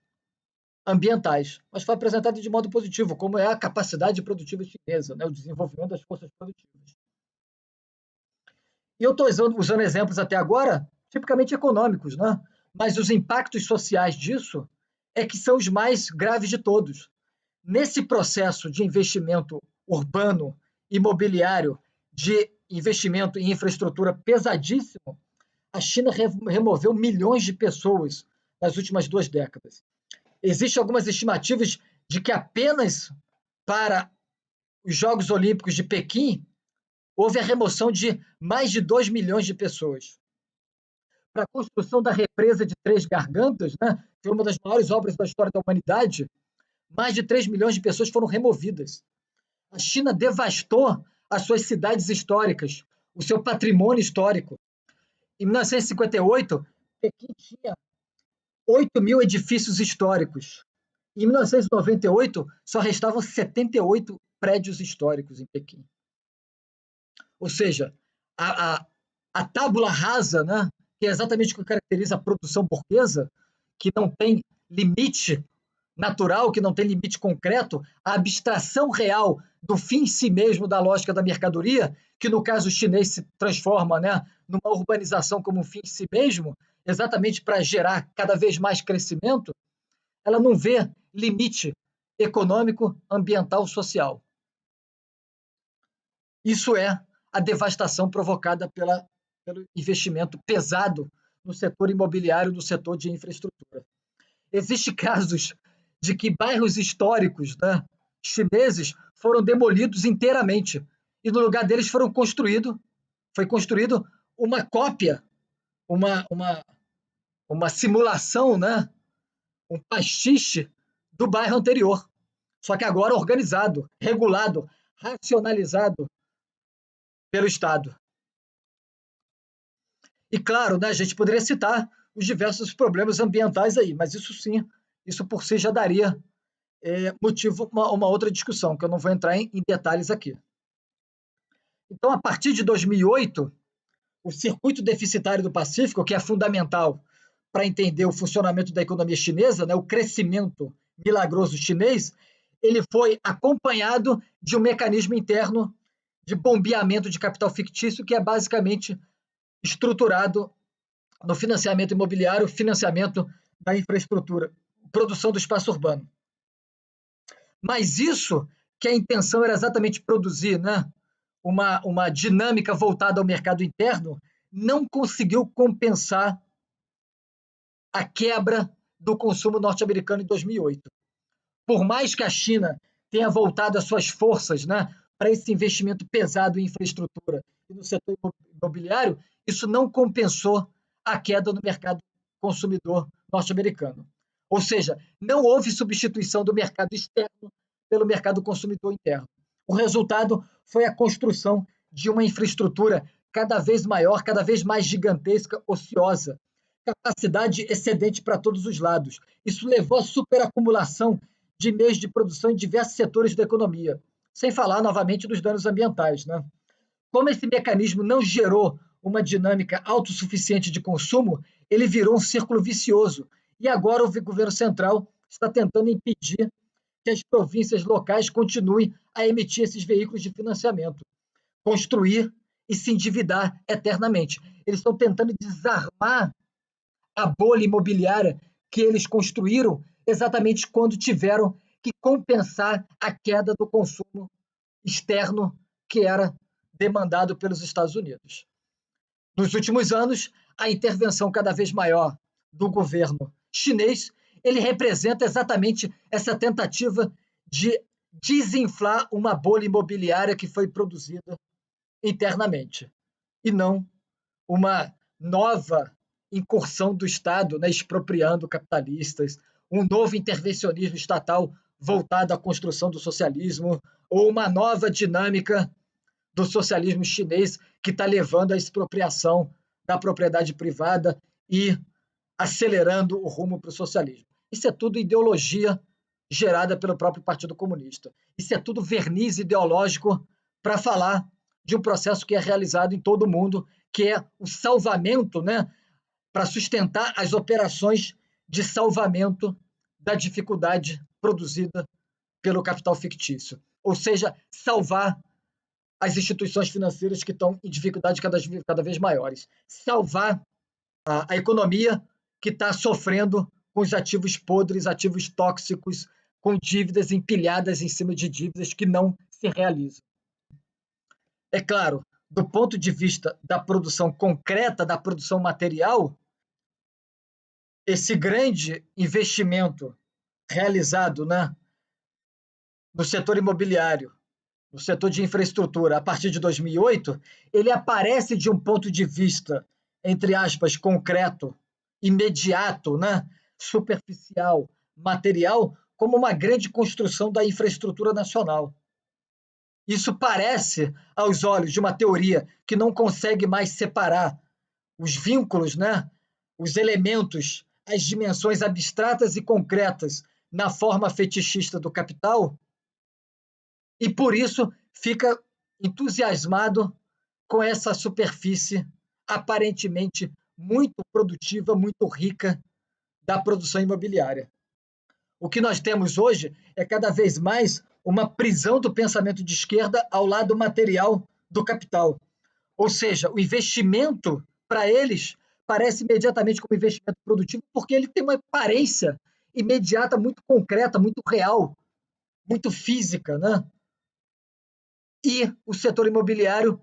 ambientais, mas foi apresentado de modo positivo, como é a capacidade produtiva chinesa, né, o desenvolvimento das forças produtivas. E eu estou usando exemplos até agora, tipicamente econômicos, né? Mas os impactos sociais disso é que são os mais graves de todos. Nesse processo de investimento urbano, imobiliário, de investimento em infraestrutura pesadíssimo, a China removeu milhões de pessoas nas últimas 2 décadas. Existem algumas estimativas de que apenas para os Jogos Olímpicos de Pequim houve a remoção de mais de 2 milhões de pessoas. Para a construção da represa de Três Gargantas, né, que é uma das maiores obras da história da humanidade, mais de 3 milhões de pessoas foram removidas. A China devastou as suas cidades históricas, o seu patrimônio histórico. Em 1958, Pequim tinha 8 mil edifícios históricos. Em 1998, só restavam 78 prédios históricos em Pequim. Ou seja, a tábula rasa, né, que é exatamente o que caracteriza a produção burguesa, que não tem limite natural, que não tem limite concreto, a abstração real do fim em si mesmo da lógica da mercadoria, que no caso chinês se transforma, né, numa urbanização como um fim em si mesmo, exatamente para gerar cada vez mais crescimento, ela não vê limite econômico, ambiental, social. Isso é a devastação provocada pelo investimento pesado no setor imobiliário, no setor de infraestrutura. Existem casos de que bairros históricos, né, chineses foram demolidos inteiramente e no lugar deles foi construído uma cópia, uma, uma, uma simulação, né, um pastiche do bairro anterior, só que agora organizado, regulado, racionalizado pelo Estado. E claro, né, a gente poderia citar os diversos problemas ambientais aí, mas isso sim, isso por si já daria motivo a uma outra discussão, que eu não vou entrar em detalhes aqui. Então, a partir de 2008, o circuito deficitário do Pacífico, que é fundamental para entender o funcionamento da economia chinesa, né, o crescimento milagroso chinês, ele foi acompanhado de um mecanismo interno de bombeamento de capital fictício, que é basicamente estruturado no financiamento imobiliário, financiamento da infraestrutura, produção do espaço urbano. Mas isso, que a intenção era exatamente produzir, né, uma dinâmica voltada ao mercado interno, não conseguiu compensar a quebra do consumo norte-americano em 2008. Por mais que a China tenha voltado as suas forças, né, para esse investimento pesado em infraestrutura e no setor imobiliário, isso não compensou a queda no mercado consumidor norte-americano. Ou seja, não houve substituição do mercado externo pelo mercado consumidor interno. O resultado foi a construção de uma infraestrutura cada vez maior, cada vez mais gigantesca, ociosa, capacidade excedente para todos os lados. Isso levou à superacumulação de meios de produção em diversos setores da economia, sem falar novamente dos danos ambientais, né? Como esse mecanismo não gerou uma dinâmica autossuficiente de consumo, ele virou um círculo vicioso. E agora o governo central está tentando impedir que as províncias locais continuem a emitir esses veículos de financiamento, construir e se endividar eternamente. Eles estão tentando desarmar a bolha imobiliária que eles construíram exatamente quando tiveram que compensar a queda do consumo externo que era demandado pelos Estados Unidos. Nos últimos anos, a intervenção cada vez maior do governo chinês, ele representa exatamente essa tentativa de desinflar uma bolha imobiliária que foi produzida internamente, e não uma nova incursão do Estado, né, expropriando capitalistas, um novo intervencionismo estatal voltado à construção do socialismo, ou uma nova dinâmica do socialismo chinês que está levando à expropriação da propriedade privada e acelerando o rumo para o socialismo. Isso é tudo ideologia gerada pelo próprio Partido Comunista. Isso é tudo verniz ideológico para falar de um processo que é realizado em todo o mundo, que é o salvamento, né, para sustentar as operações de salvamento da dificuldade produzida pelo capital fictício. Ou seja, salvar as instituições financeiras que estão em dificuldades cada vez maiores. Salvar a economia que está sofrendo com os ativos podres, ativos tóxicos, com dívidas empilhadas em cima de dívidas que não se realizam. É claro, do ponto de vista da produção concreta, da produção material, esse grande investimento realizado, né, no setor imobiliário, no setor de infraestrutura, a partir de 2008, ele aparece de um ponto de vista, entre aspas, concreto, imediato, né, superficial, material, como uma grande construção da infraestrutura nacional. Isso parece, aos olhos de uma teoria que não consegue mais separar os vínculos, né, os elementos, as dimensões abstratas e concretas na forma fetichista do capital, e por isso fica entusiasmado com essa superfície aparentemente muito produtiva, muito rica da produção imobiliária. O que nós temos hoje é cada vez mais uma prisão do pensamento de esquerda ao lado material do capital. Ou seja, o investimento, para eles, parece imediatamente como investimento produtivo, porque ele tem uma aparência imediata, muito concreta, muito real, muito física, né? E o setor imobiliário,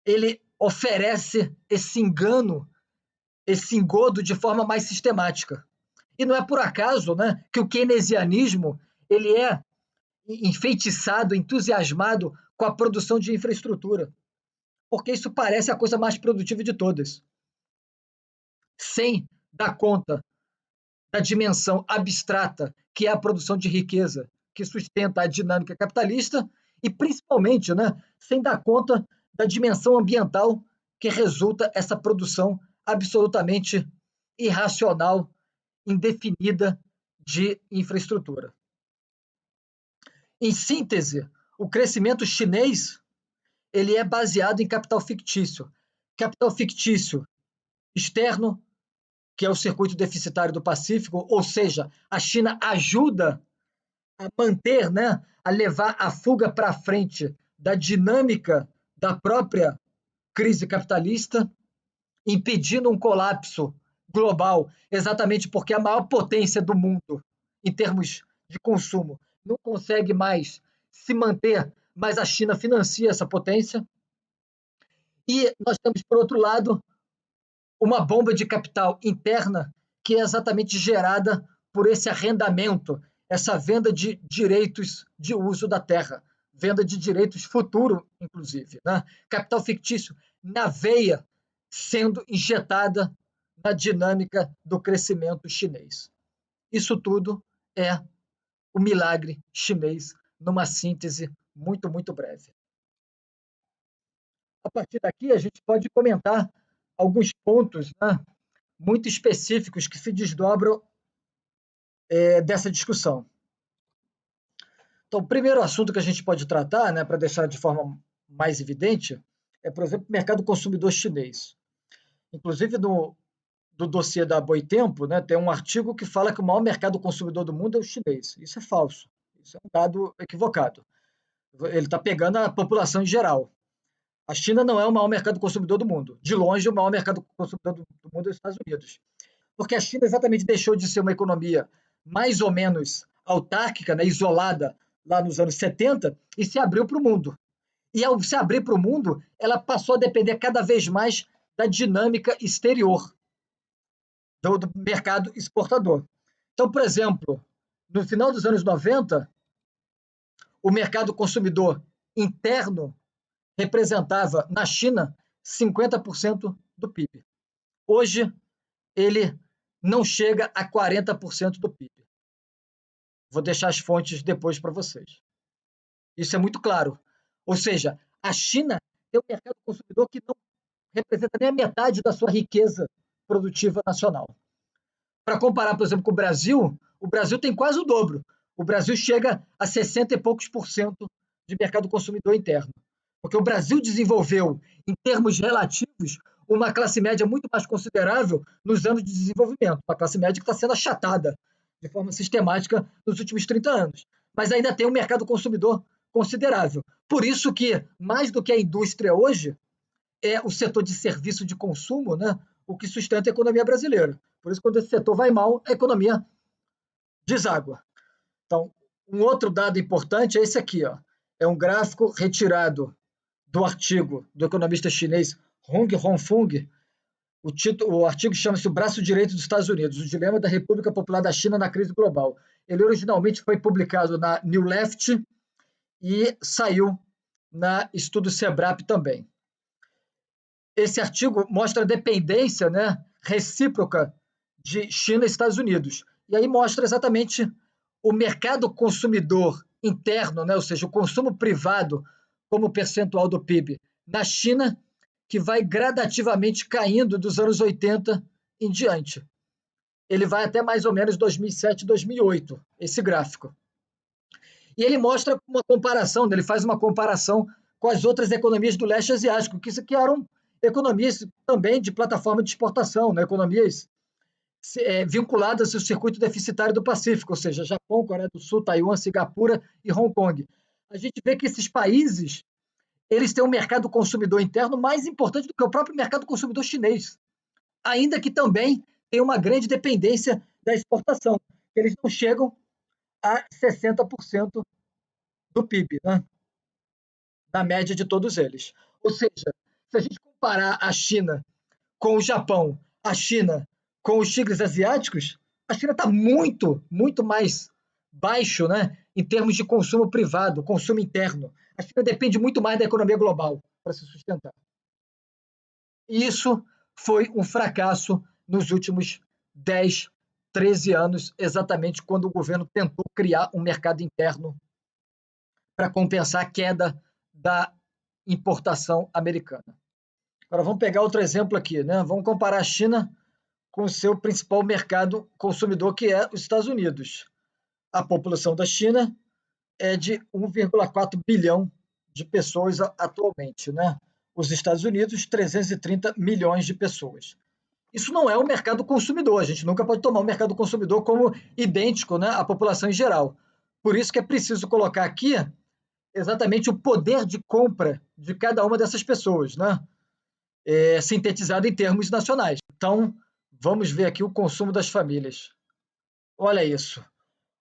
ele oferece esse engano, esse engodo de forma mais sistemática. E não é por acaso, né, que o keynesianismo ele é enfeitiçado, entusiasmado com a produção de infraestrutura, porque isso parece a coisa mais produtiva de todas, sem dar conta da dimensão abstrata que é a produção de riqueza, que sustenta a dinâmica capitalista, e principalmente, né, sem dar conta da dimensão ambiental que resulta essa produção absolutamente irracional, indefinida de infraestrutura. Em síntese, o crescimento chinês ele é baseado em capital fictício. Capital fictício externo, que é o circuito deficitário do Pacífico, ou seja, a China ajuda a manter, né, a levar a fuga para frente da dinâmica da própria crise capitalista, impedindo um colapso global, exatamente porque a maior potência do mundo, em termos de consumo, não consegue mais se manter, mas a China financia essa potência. E nós temos, por outro lado, uma bomba de capital interna que é exatamente gerada por esse arrendamento, essa venda de direitos de uso da terra, venda de direitos futuro, inclusive, né? Capital fictício na veia sendo injetada na dinâmica do crescimento chinês. Isso tudo é o milagre chinês numa síntese muito, muito breve. A partir daqui, a gente pode comentar alguns pontos, né, muito específicos que se desdobram dessa discussão. Então, o primeiro assunto que a gente pode tratar, né, para deixar de forma mais evidente, é, por exemplo, o mercado consumidor chinês. Inclusive, do dossiê da Boitempo, né, tem um artigo que fala que o maior mercado consumidor do mundo é o chinês. Isso é falso. Isso é um dado equivocado. Ele está pegando a população em geral. A China não é o maior mercado consumidor do mundo. De longe, o maior mercado consumidor do mundo é os Estados Unidos. Porque a China exatamente deixou de ser uma economia mais ou menos autárquica, né, isolada lá nos anos 70, e se abriu para o mundo. E ao se abrir para o mundo, ela passou a depender cada vez mais da dinâmica exterior, do mercado exportador. Então, por exemplo, no final dos anos 90, o mercado consumidor interno representava, na China, 50% do PIB. Hoje, ele não chega a 40% do PIB. Vou deixar as fontes depois para vocês. Isso é muito claro. Ou seja, a China tem um mercado consumidor que não representa nem a metade da sua riqueza produtiva nacional. Para comparar, por exemplo, com o Brasil tem quase o dobro. O Brasil chega a 60 e poucos por cento de mercado consumidor interno. Porque o Brasil desenvolveu, em termos relativos, uma classe média muito mais considerável nos anos de desenvolvimento. Uma classe média que está sendo achatada de forma sistemática nos últimos 30 anos. Mas ainda tem um mercado consumidor considerável. Por isso que, mais do que a indústria hoje, é o setor de serviço de consumo, né, o que sustenta a economia brasileira. Por isso, quando esse setor vai mal, a economia deságua. Então, um outro dado importante é esse aqui, ó. É um gráfico retirado do artigo do economista chinês Hong Hongfeng. O artigo chama-se O Braço Direito dos Estados Unidos, o dilema da República Popular da China na crise global. Ele originalmente foi publicado na New Left e saiu na Estudo Sebrap também. Esse artigo mostra a dependência, né, recíproca de China e Estados Unidos. E aí mostra exatamente o mercado consumidor interno, né, ou seja, o consumo privado como percentual do PIB na China, que vai gradativamente caindo dos anos 80 em diante. Ele vai até mais ou menos 2007, 2008, esse gráfico. E ele mostra uma comparação, ele faz uma comparação com as outras economias do leste asiático, que eram economias também de plataforma de exportação, né? Economias vinculadas ao circuito deficitário do Pacífico, ou seja, Japão, Coreia do Sul, Taiwan, Singapura e Hong Kong. A gente vê que esses países eles têm um mercado consumidor interno mais importante do que o próprio mercado consumidor chinês, ainda que também tem uma grande dependência da exportação. Eles não chegam a 60% do PIB, né? Na média de todos eles. Ou seja, se a gente comparar a China com o Japão, a China com os tigres asiáticos, a China está muito, muito mais baixo, né, em termos de consumo privado, consumo interno. A China depende muito mais da economia global para se sustentar. E isso foi um fracasso nos últimos 10, 13 anos, exatamente quando o governo tentou criar um mercado interno para compensar a queda da importação americana. Agora vamos pegar outro exemplo aqui, né? Vamos comparar a China com o seu principal mercado consumidor, que é os Estados Unidos. A população da China é de 1,4 bilhão de pessoas atualmente, né? Os Estados Unidos, 330 milhões de pessoas. Isso não é o mercado consumidor, a gente nunca pode tomar o mercado consumidor como idêntico, né, à população em geral. Por isso que é preciso colocar aqui exatamente o poder de compra de cada uma dessas pessoas, né? Sintetizado em termos nacionais. Então, vamos ver aqui o consumo das famílias. Olha isso.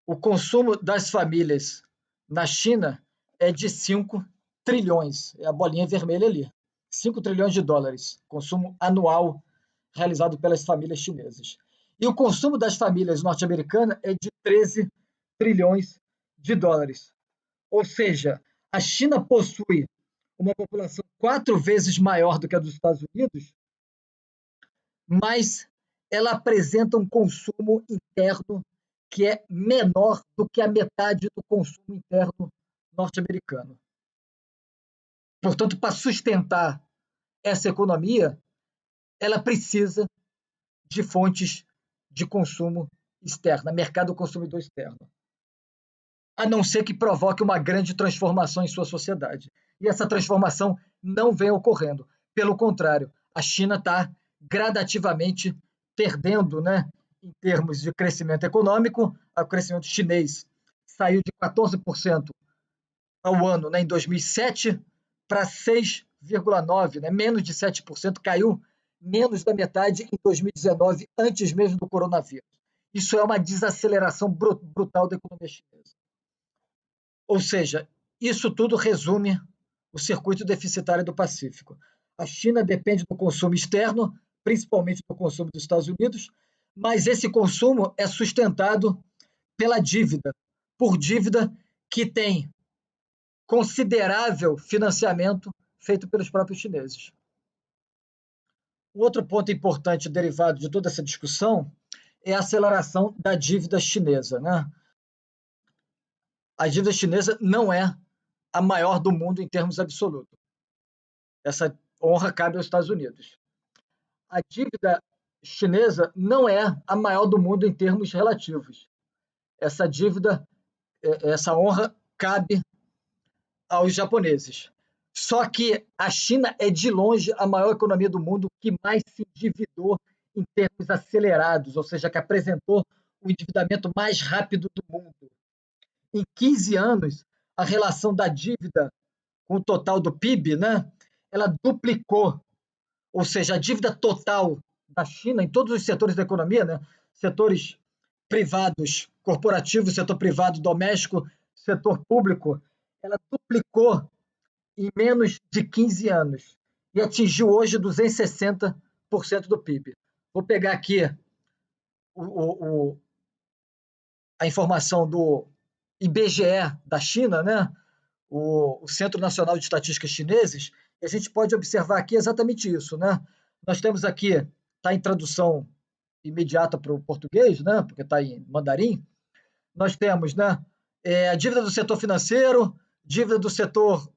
O consumo das famílias na China é de 5 trilhões. É a bolinha vermelha ali. 5 trilhões de dólares. Consumo anual realizado pelas famílias chinesas. E o consumo das famílias norte-americanas é de 13 trilhões de dólares. Ou seja, a China possui uma população 4 vezes maior do que a dos Estados Unidos, mas ela apresenta um consumo interno que é menor do que a metade do consumo interno norte-americano. Portanto, para sustentar essa economia, ela precisa de fontes de consumo externa, mercado consumidor externo, a não ser que provoque uma grande transformação em sua sociedade. E essa transformação não vem ocorrendo. Pelo contrário, a China está gradativamente perdendo, né, em termos de crescimento econômico. O crescimento chinês saiu de 14% ao ano, né, em 2007 para 6,9%, né, menos de 7%, caiu menos da metade em 2019, antes mesmo do coronavírus. Isso é uma desaceleração brutal da economia chinesa. Ou seja, isso tudo resume o circuito deficitário do Pacífico. A China depende do consumo externo, principalmente do consumo dos Estados Unidos, mas esse consumo é sustentado pela dívida, por dívida que tem considerável financiamento feito pelos próprios chineses. O outro ponto importante derivado de toda essa discussão é a aceleração da dívida chinesa, né? A dívida chinesa não é a maior do mundo em termos absolutos. Essa honra cabe aos Estados Unidos. A dívida chinesa não é a maior do mundo em termos relativos. Essa honra cabe aos japoneses. Só que a China é de longe a maior economia do mundo que mais se endividou em termos acelerados, ou seja, que apresentou o endividamento mais rápido do mundo. Em 15 anos, a relação da dívida com o total do PIB, né, ela duplicou, ou seja, a dívida total da China em todos os setores da economia, né, setores privados, corporativos, setor privado, doméstico, setor público, ela duplicou em menos de 15 anos e atingiu hoje 260% do PIB. Vou pegar aqui a informação do IBGE da China, né? O Centro Nacional de Estatísticas Chineses, e a gente pode observar aqui exatamente isso, né? Nós temos aqui, está em tradução imediata para o português, né? Porque está em mandarim. Nós temos, né? A dívida do setor financeiro, dívida do setor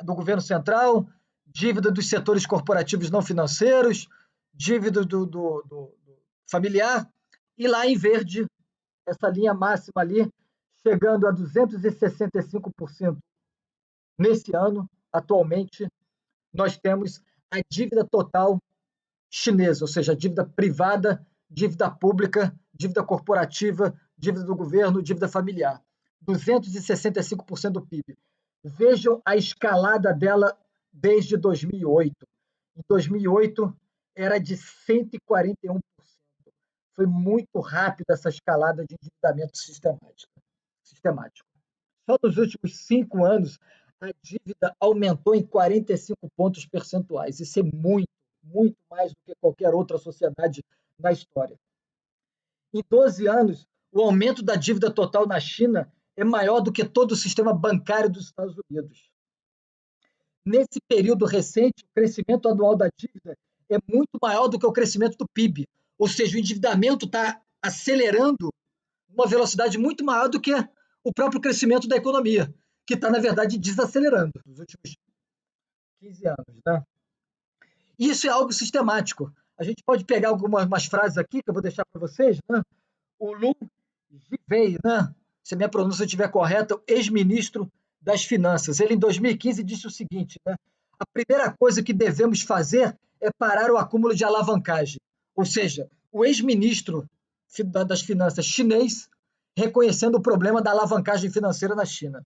do governo central, dívida dos setores corporativos não financeiros, dívida do familiar, e lá em verde, essa linha máxima ali, chegando a 265% nesse ano, atualmente, nós temos a dívida total chinesa, ou seja, dívida privada, dívida pública, dívida corporativa, dívida do governo, dívida familiar. 265% do PIB. Vejam a escalada dela desde 2008. Em 2008, era de 141%. Foi muito rápida essa escalada de endividamento sistemático. Só nos últimos 5 anos, a dívida aumentou em 45 pontos percentuais. Isso é muito, muito mais do que qualquer outra sociedade na história. Em 12 anos, o aumento da dívida total na China é maior do que todo o sistema bancário dos Estados Unidos. Nesse período recente, o crescimento anual da dívida é muito maior do que o crescimento do PIB. Ou seja, o endividamento está acelerando uma velocidade muito maior do que o próprio crescimento da economia, que está, na verdade, desacelerando nos últimos 15 anos. Né? Isso é algo sistemático. A gente pode pegar algumas frases aqui que eu vou deixar para vocês. Né? O Lu Jivei, né? Se a minha pronúncia estiver correta, ex-ministro das Finanças. Ele, em 2015, disse o seguinte, né? A primeira coisa que devemos fazer é parar o acúmulo de alavancagem. Ou seja, o ex-ministro das Finanças chinês reconhecendo o problema da alavancagem financeira na China.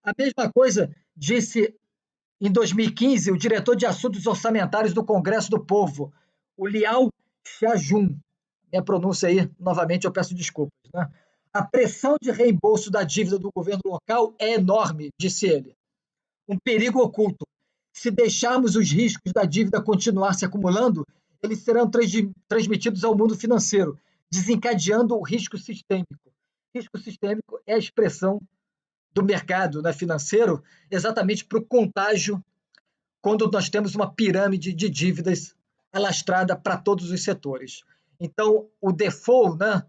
A mesma coisa disse, em 2015, o diretor de assuntos orçamentários do Congresso do Povo, o Liao Xiaojun. Minha pronúncia aí, novamente, eu peço desculpas. Né? A pressão de reembolso da dívida do governo local é enorme, disse ele. Um perigo oculto. Se deixarmos os riscos da dívida continuar se acumulando, eles serão transmitidos ao mundo financeiro, desencadeando o risco sistêmico. Risco sistêmico é a expressão do mercado, né, financeiro, exatamente para o contágio, quando nós temos uma pirâmide de dívidas alastrada para todos os setores. Então, o default, né,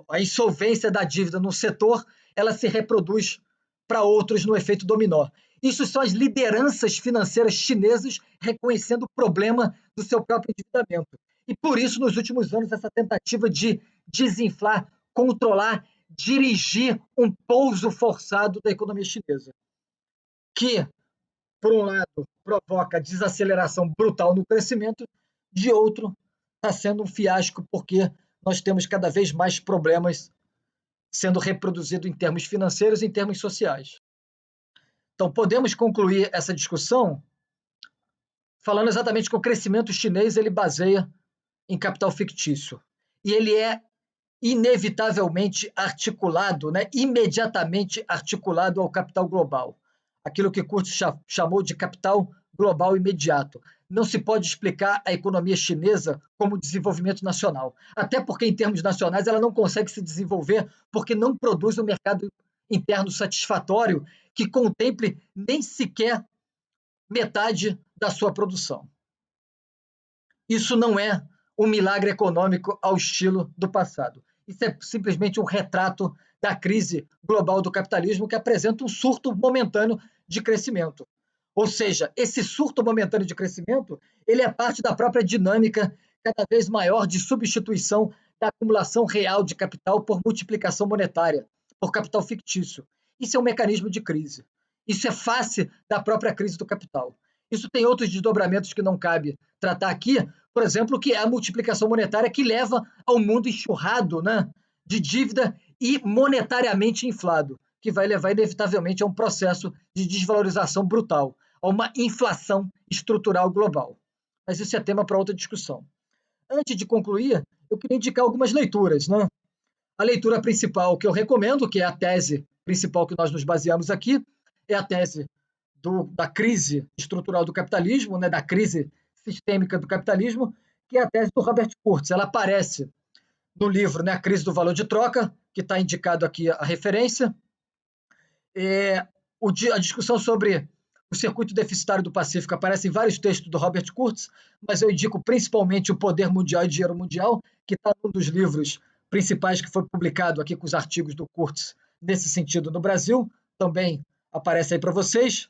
a insolvência da dívida no setor, ela se reproduz para outros no efeito dominó. Isso são as lideranças financeiras chinesas reconhecendo o problema do seu próprio endividamento. E por isso, nos últimos anos, essa tentativa de desinflar, controlar, dirigir um pouso forçado da economia chinesa, que, por um lado, provoca desaceleração brutal no crescimento, de outro, está sendo um fiasco porque nós temos cada vez mais problemas sendo reproduzidos em termos financeiros e em termos sociais. Então, podemos concluir essa discussão falando exatamente que o crescimento chinês ele baseia em capital fictício. E ele é inevitavelmente articulado, né, imediatamente articulado ao capital global. Aquilo que Curtis chamou de capital global imediato. Não se pode explicar a economia chinesa como desenvolvimento nacional. Até porque, em termos nacionais, ela não consegue se desenvolver porque não produz um mercado interno satisfatório que contemple nem sequer metade da sua produção. Isso não é um milagre econômico ao estilo do passado. Isso é simplesmente um retrato da crise global do capitalismo que apresenta um surto momentâneo de crescimento. Ou seja, esse surto momentâneo de crescimento, ele é parte da própria dinâmica cada vez maior de substituição da acumulação real de capital por multiplicação monetária, por capital fictício. Isso é um mecanismo de crise. Isso é face da própria crise do capital. Isso tem outros desdobramentos que não cabe tratar aqui, por exemplo, que é a multiplicação monetária que leva ao mundo enxurrado, né, de dívida e monetariamente inflado, que vai levar inevitavelmente a um processo de desvalorização brutal, a uma inflação estrutural global. Mas isso é tema para outra discussão. Antes de concluir, eu queria indicar algumas leituras, né? A leitura principal que eu recomendo, que é a tese principal que nós nos baseamos aqui, é a tese da crise estrutural do capitalismo, né, da crise sistêmica do capitalismo, que é a tese do Robert Kurz. Ela aparece no livro, né, A Crise do Valor de Troca, que está indicado aqui a referência. A discussão sobre o circuito deficitário do Pacífico aparece em vários textos do Robert Kurz, mas eu indico principalmente O Poder Mundial e Dinheiro Mundial, que está num dos livros principais que foi publicado aqui com os artigos do Kurz nesse sentido no Brasil, também aparece aí para vocês.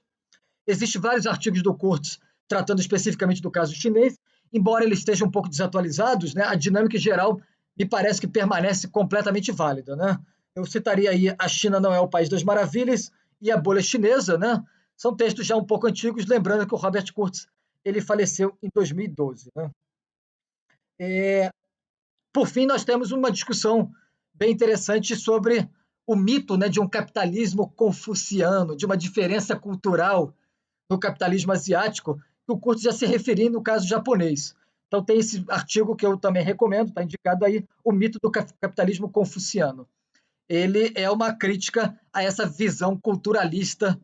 Existem vários artigos do Kurz tratando especificamente do caso chinês, embora eles estejam um pouco desatualizados, né, a dinâmica geral me parece que permanece completamente válida, né? Eu citaria aí A China Não é o País das Maravilhas e A Bolha Chinesa, né? São textos já um pouco antigos, lembrando que o Robert Kurz ele faleceu em 2012. Né? Por fim, nós temos uma discussão bem interessante sobre o mito, né, de um capitalismo confuciano, de uma diferença cultural no capitalismo asiático, que o Kurz já se referia no caso japonês. Então tem esse artigo que eu também recomendo, está indicado aí, O Mito do Capitalismo Confuciano. Ele é uma crítica a essa visão culturalista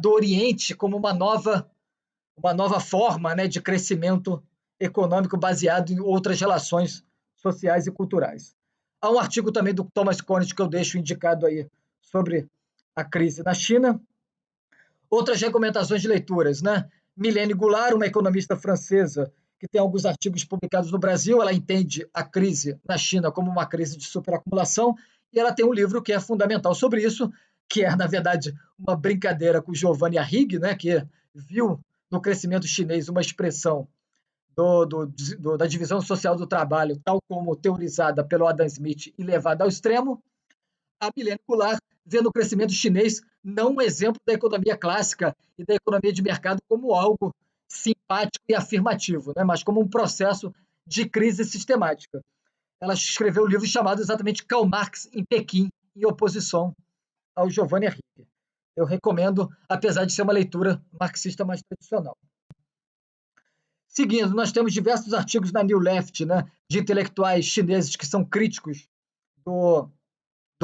do Oriente como uma nova forma, né, de crescimento econômico baseado em outras relações sociais e culturais. Há um artigo também do Thomas Cornett que eu deixo indicado aí sobre a crise na China. Outras recomendações de leituras, né? Mylène Goulart, uma economista francesa que tem alguns artigos publicados no Brasil, ela entende a crise na China como uma crise de superacumulação e ela tem um livro que é fundamental sobre isso, que é, na verdade, uma brincadeira com Giovanni Arrighi, né, que viu no crescimento chinês uma expressão da divisão social do trabalho, tal como teorizada pelo Adam Smith e levada ao extremo. A Mylène Goulart vê no crescimento chinês não um exemplo da economia clássica e da economia de mercado como algo simpático e afirmativo, né, mas como um processo de crise sistemática. Ela escreveu um livro chamado exatamente Karl Marx em Pequim, em oposição ao Giovanni Arrighi. Eu recomendo, apesar de ser uma leitura marxista mais tradicional. Seguindo, nós temos diversos artigos na New Left, né, de intelectuais chineses que são críticos do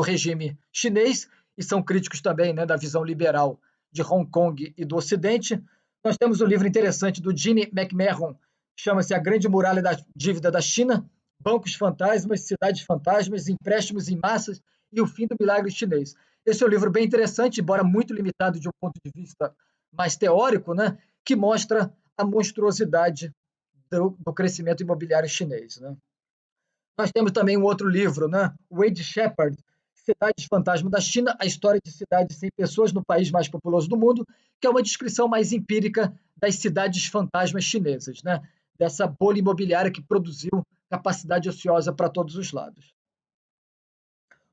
regime chinês e são críticos também, né, da visão liberal de Hong Kong e do Ocidente. Nós temos um livro interessante do Gene McMahon, chama-se A Grande Muralha da Dívida da China, Bancos Fantasmas, Cidades Fantasmas, Empréstimos em Massas e o Fim do Milagre Chinês. Esse é um livro bem interessante, embora muito limitado de um ponto de vista mais teórico, né, que mostra a monstruosidade do crescimento imobiliário chinês. Né? Nós temos também um outro livro, né, Wade Shepard, Cidades Fantasma da China, a história de cidades sem pessoas no país mais populoso do mundo, que é uma descrição mais empírica das cidades fantasmas chinesas, né? Dessa bolha imobiliária que produziu capacidade ociosa para todos os lados.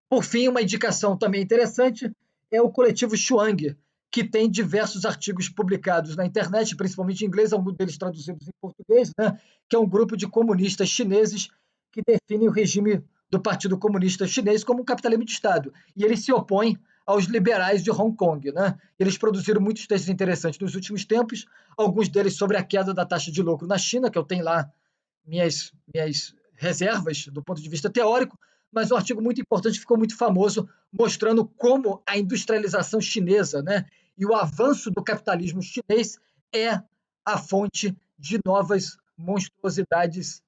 Por fim, uma indicação também interessante é o coletivo Shuang, que tem diversos artigos publicados na internet, principalmente em inglês, alguns deles traduzidos em português, né? Que é um grupo de comunistas chineses que definem o regime do Partido Comunista Chinês como um capitalismo de Estado. E ele se opõe aos liberais de Hong Kong. Né? Eles produziram muitos textos interessantes nos últimos tempos, alguns deles sobre a queda da taxa de lucro na China, que eu tenho lá minhas reservas do ponto de vista teórico, mas um artigo muito importante, ficou muito famoso, mostrando como a industrialização chinesa, né, e o avanço do capitalismo chinês é a fonte de novas monstruosidades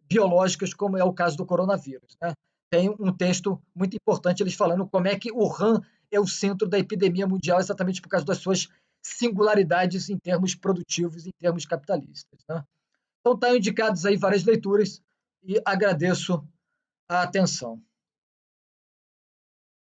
biológicas, como é o caso do coronavírus, né? Tem um texto muito importante eles falando como é que o RAM é o centro da epidemia mundial exatamente por causa das suas singularidades em termos produtivos, em termos capitalistas, né? Então, estão indicados aí várias leituras e agradeço a atenção.